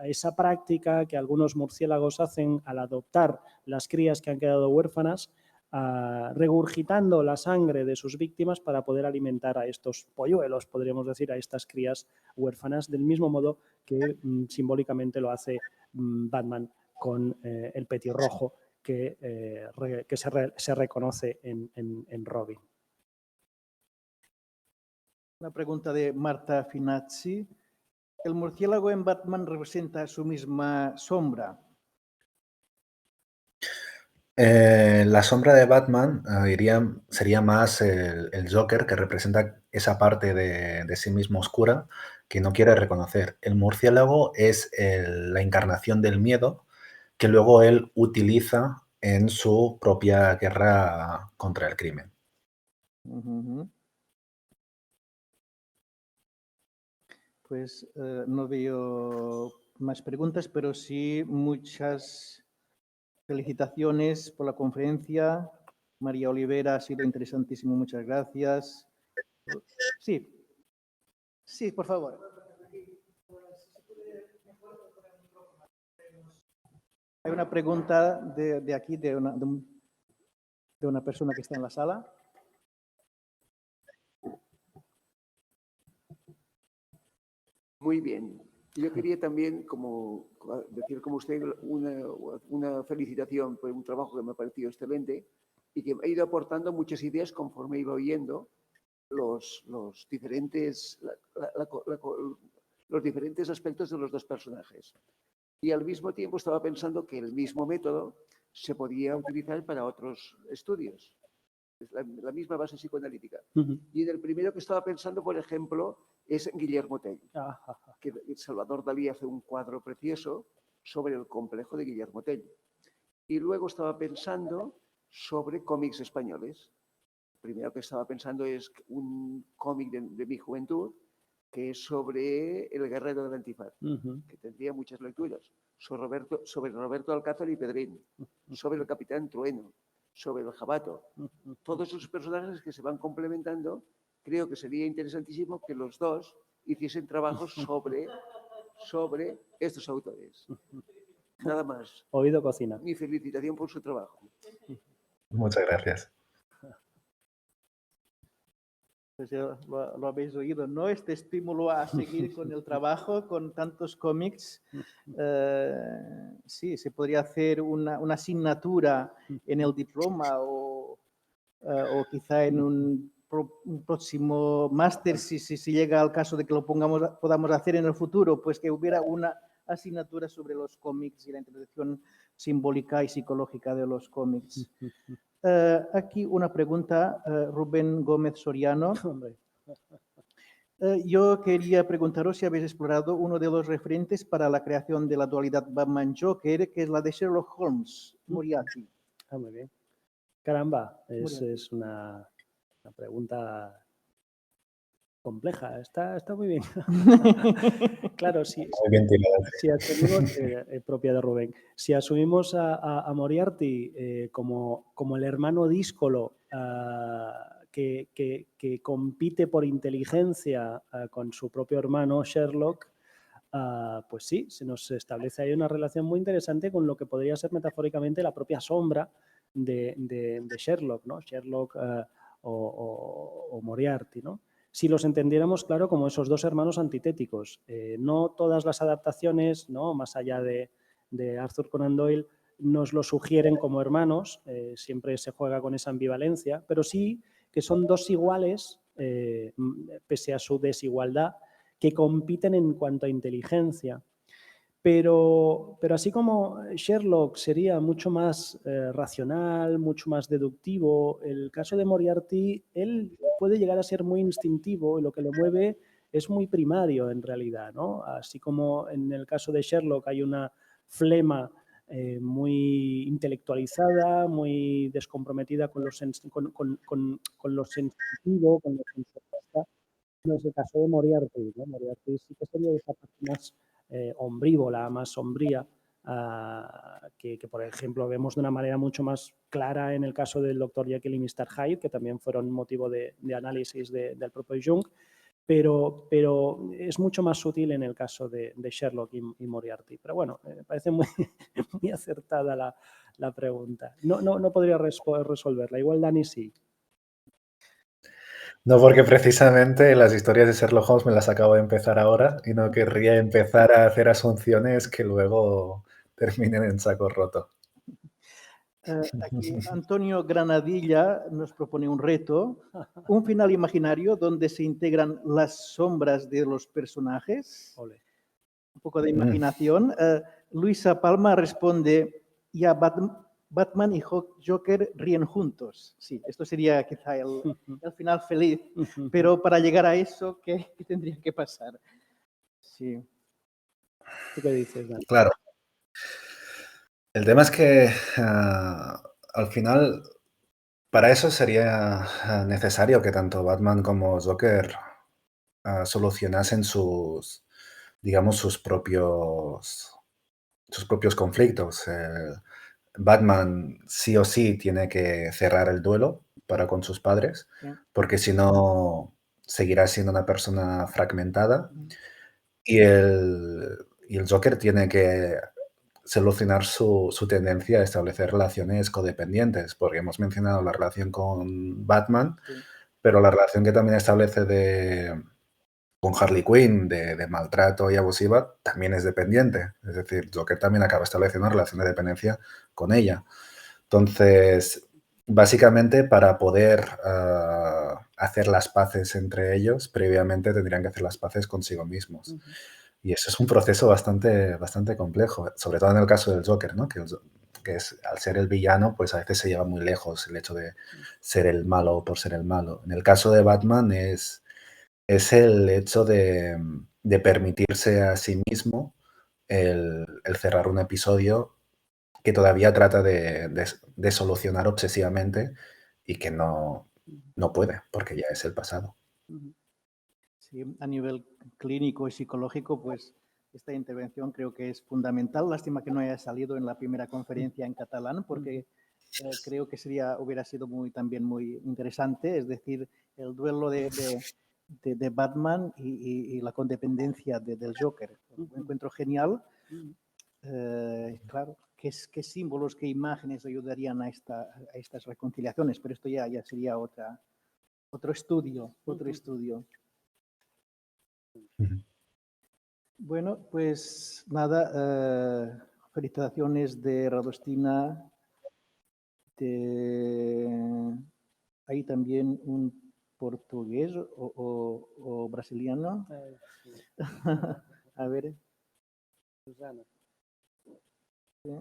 esa práctica que algunos murciélagos hacen al adoptar las crías que han quedado huérfanas, regurgitando la sangre de sus víctimas para poder alimentar a estos polluelos, podríamos decir, a estas crías huérfanas, del mismo modo que simbólicamente lo hace Batman con el petirrojo que se reconoce en Robin. Una pregunta de Marta Finazzi. ¿El murciélago en Batman representa su misma sombra? La sombra de Batman sería más el Joker, que representa esa parte de sí mismo oscura que no quiere reconocer. El murciélago es la encarnación del miedo que luego él utiliza en su propia guerra contra el crimen. Pues no veo más preguntas, pero sí muchas felicitaciones por la conferencia. María Olivera, ha sido interesantísimo, muchas gracias. Sí, sí, por favor. Hay una pregunta de aquí, de una persona que está en la sala. Muy bien. Yo quería también decir como usted una felicitación por un trabajo que me ha parecido excelente y que me ha ido aportando muchas ideas conforme iba oyendo los diferentes aspectos de los dos personajes. Y al mismo tiempo estaba pensando que el mismo método se podía utilizar para otros estudios. Es la misma base psicoanalítica. Y en el primero que estaba pensando, por ejemplo, es Guillermo Tell, que Salvador Dalí hace un cuadro precioso sobre el complejo de Guillermo Tell. Y luego estaba pensando sobre cómics españoles. El primero que estaba pensando es un cómic de mi juventud, que es sobre el guerrero del antifaz, que tendría muchas lecturas, sobre Roberto Alcázar y Pedrín, sobre el capitán Trueno, sobre el Jabato. Todos esos personajes que se van complementando, creo que sería interesantísimo que los dos hiciesen trabajos sobre estos autores. Nada más. Oído cocina. Mi felicitación por su trabajo. Muchas gracias. Pues ya lo habéis oído, ¿no? Este estímulo a seguir con el trabajo, con tantos cómics. Sí, se podría hacer una asignatura en el diploma o quizá en un próximo máster, si llega al caso de que lo podamos hacer en el futuro, pues que hubiera una asignatura sobre los cómics y la interpretación simbólica y psicológica de los cómics. Aquí una pregunta, Rubén Gómez Soriano. Yo quería preguntaros si habéis explorado uno de los referentes para la creación de la dualidad Batman-Joker, que es la de Sherlock Holmes, Moriarty. Muy bien. Caramba, es una pregunta compleja. Está muy bien. Claro, sí. Muy bien tirada. Si asumimos, propia de Rubén, si asumimos a Moriarty como el hermano díscolo que compite por inteligencia con su propio hermano Sherlock, pues sí, se nos establece ahí una relación muy interesante con lo que podría ser metafóricamente la propia sombra de Sherlock, ¿no? Sherlock o Moriarty, ¿no? Si los entendiéramos, claro, como esos dos hermanos antitéticos. No todas las adaptaciones, ¿no? Más allá de Arthur Conan Doyle, nos lo sugieren como hermanos, siempre se juega con esa ambivalencia, pero sí que son dos iguales, pese a su desigualdad, que compiten en cuanto a inteligencia. Pero así como Sherlock sería mucho más racional, mucho más deductivo, el caso de Moriarty, él puede llegar a ser muy instintivo y lo que lo mueve es muy primario en realidad, ¿no? Así como en el caso de Sherlock hay una flema muy intelectualizada, muy descomprometida con lo sensitivo, con lo sensualista. No es el caso de Moriarty, ¿no? Moriarty sí que sería esa parte más ombrívola, más sombría, que, por ejemplo, vemos de una manera mucho más clara en el caso del Dr. Jekyll y Mr. Hyde, que también fueron motivo de análisis del propio Jung, pero es mucho más sutil en el caso de Sherlock y Moriarty. Pero bueno, me parece muy, muy acertada la pregunta. No podría resolverla, igual Dani sí. No, porque precisamente las historias de Sherlock Holmes me las acabo de empezar ahora y no querría empezar a hacer asunciones que luego terminen en saco roto. Aquí Antonio Granadilla nos propone un reto, un final imaginario donde se integran las sombras de los personajes. Ole. Un poco de imaginación. Luisa Palma responde, ya Batman y Joker ríen juntos. Sí, esto sería quizá el final feliz, pero para llegar a eso, ¿qué tendría que pasar? Sí. ¿Tú qué dices, Dani? Claro. El tema es que al final, para eso sería necesario que tanto Batman como Joker solucionasen sus digamos, sus propios conflictos. Batman sí o sí tiene que cerrar el duelo para con sus padres, Sí. porque si no seguirá siendo una persona fragmentada. Ujú. Y el Joker tiene que solucionar su tendencia a establecer relaciones codependientes, porque hemos mencionado la relación con Batman, Sí. pero la relación que también establece con Harley Quinn de maltrato y abusiva también es dependiente. Es decir, Joker también acaba estableciendo una relación de dependencia con ella. Entonces, básicamente, para poder hacer las paces entre ellos, previamente tendrían que hacer las paces consigo mismos. Ujú. Y eso es un proceso bastante complejo, sobre todo en el caso del Joker, ¿no? Que es, al ser el villano, pues a veces se lleva muy lejos el hecho de ser el malo por ser el malo. En el caso de Batman es el hecho de permitirse a sí mismo el cerrar un episodio que todavía trata de solucionar obsesivamente y que no puede, porque ya es el pasado. Ujú. Sí, a nivel clínico y psicológico, pues esta intervención creo que es fundamental. Lástima que no haya salido en la primera conferencia en catalán, porque creo que hubiera sido también muy interesante. Es decir, el duelo de Batman y la codependencia del Joker. Lo encuentro genial. Claro, ¿qué símbolos, qué imágenes ayudarían a estas reconciliaciones? Pero esto ya sería otro estudio, otro estudio. Ujú. Bueno, pues nada, felicitaciones de Radostina. Hay también un portugués o brasiliano. Sí, A ver. Susana. Sí.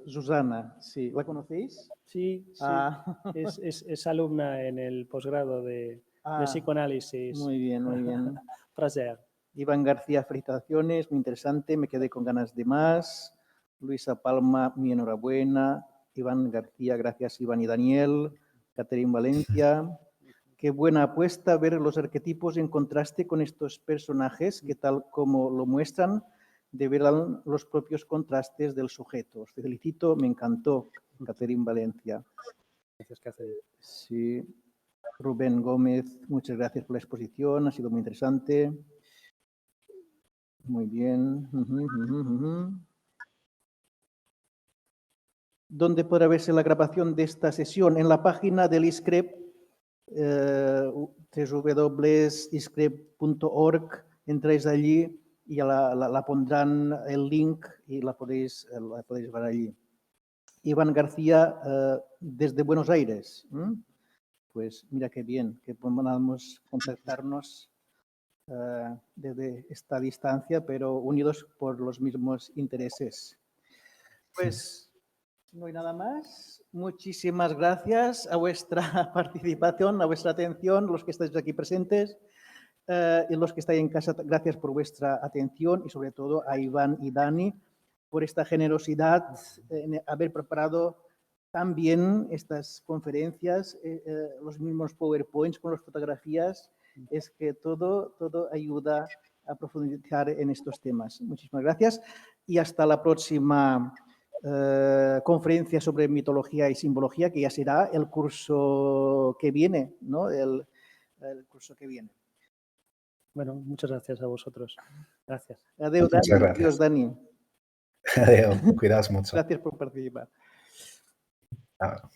Susana, sí. ¿La conocéis? Sí, sí. Ah. Es alumna en el posgrado de psicoanálisis. Muy bien, muy bien. Prazer. Iván García, felicitaciones, muy interesante, me quedé con ganas de más. Luisa Palma, mi enhorabuena. Iván García, gracias Iván y Daniel. Caterín Valencia, qué buena apuesta ver los arquetipos en contraste con estos personajes que tal como lo muestran, develan los propios contrastes del sujeto. Os felicito, me encantó, Caterín Valencia. Gracias, Catherine. Sí. Rubén Gómez, muchas gracias por la exposición, ha sido muy interesante. Muy bien. ¿Dónde podrá verse la grabación de esta sesión? En la página del ISCREP, www.iscrep.org, entráis allí y la pondrán el link y la podéis ver allí. Iván García, desde Buenos Aires. Pues mira qué bien, que podamos contactarnos desde esta distancia, pero unidos por los mismos intereses. Pues no hay nada más. Muchísimas gracias a vuestra participación, a vuestra atención, los que estáis aquí presentes y los que estáis en casa. Gracias por vuestra atención y sobre todo a Iván y Dani por esta generosidad en haber preparado tan bien estas conferencias, los mismos PowerPoints con las fotografías. Es que todo ayuda a profundizar en estos temas. Muchísimas gracias y hasta la próxima conferencia sobre mitología y simbología, que ya será el curso que viene, ¿no? El curso que viene. Bueno, muchas gracias a vosotros. Gracias. Adiós, Muchas Dani. gracias. Adiós, Dani. Adiós, cuidaos mucho. Gracias por participar. Ah.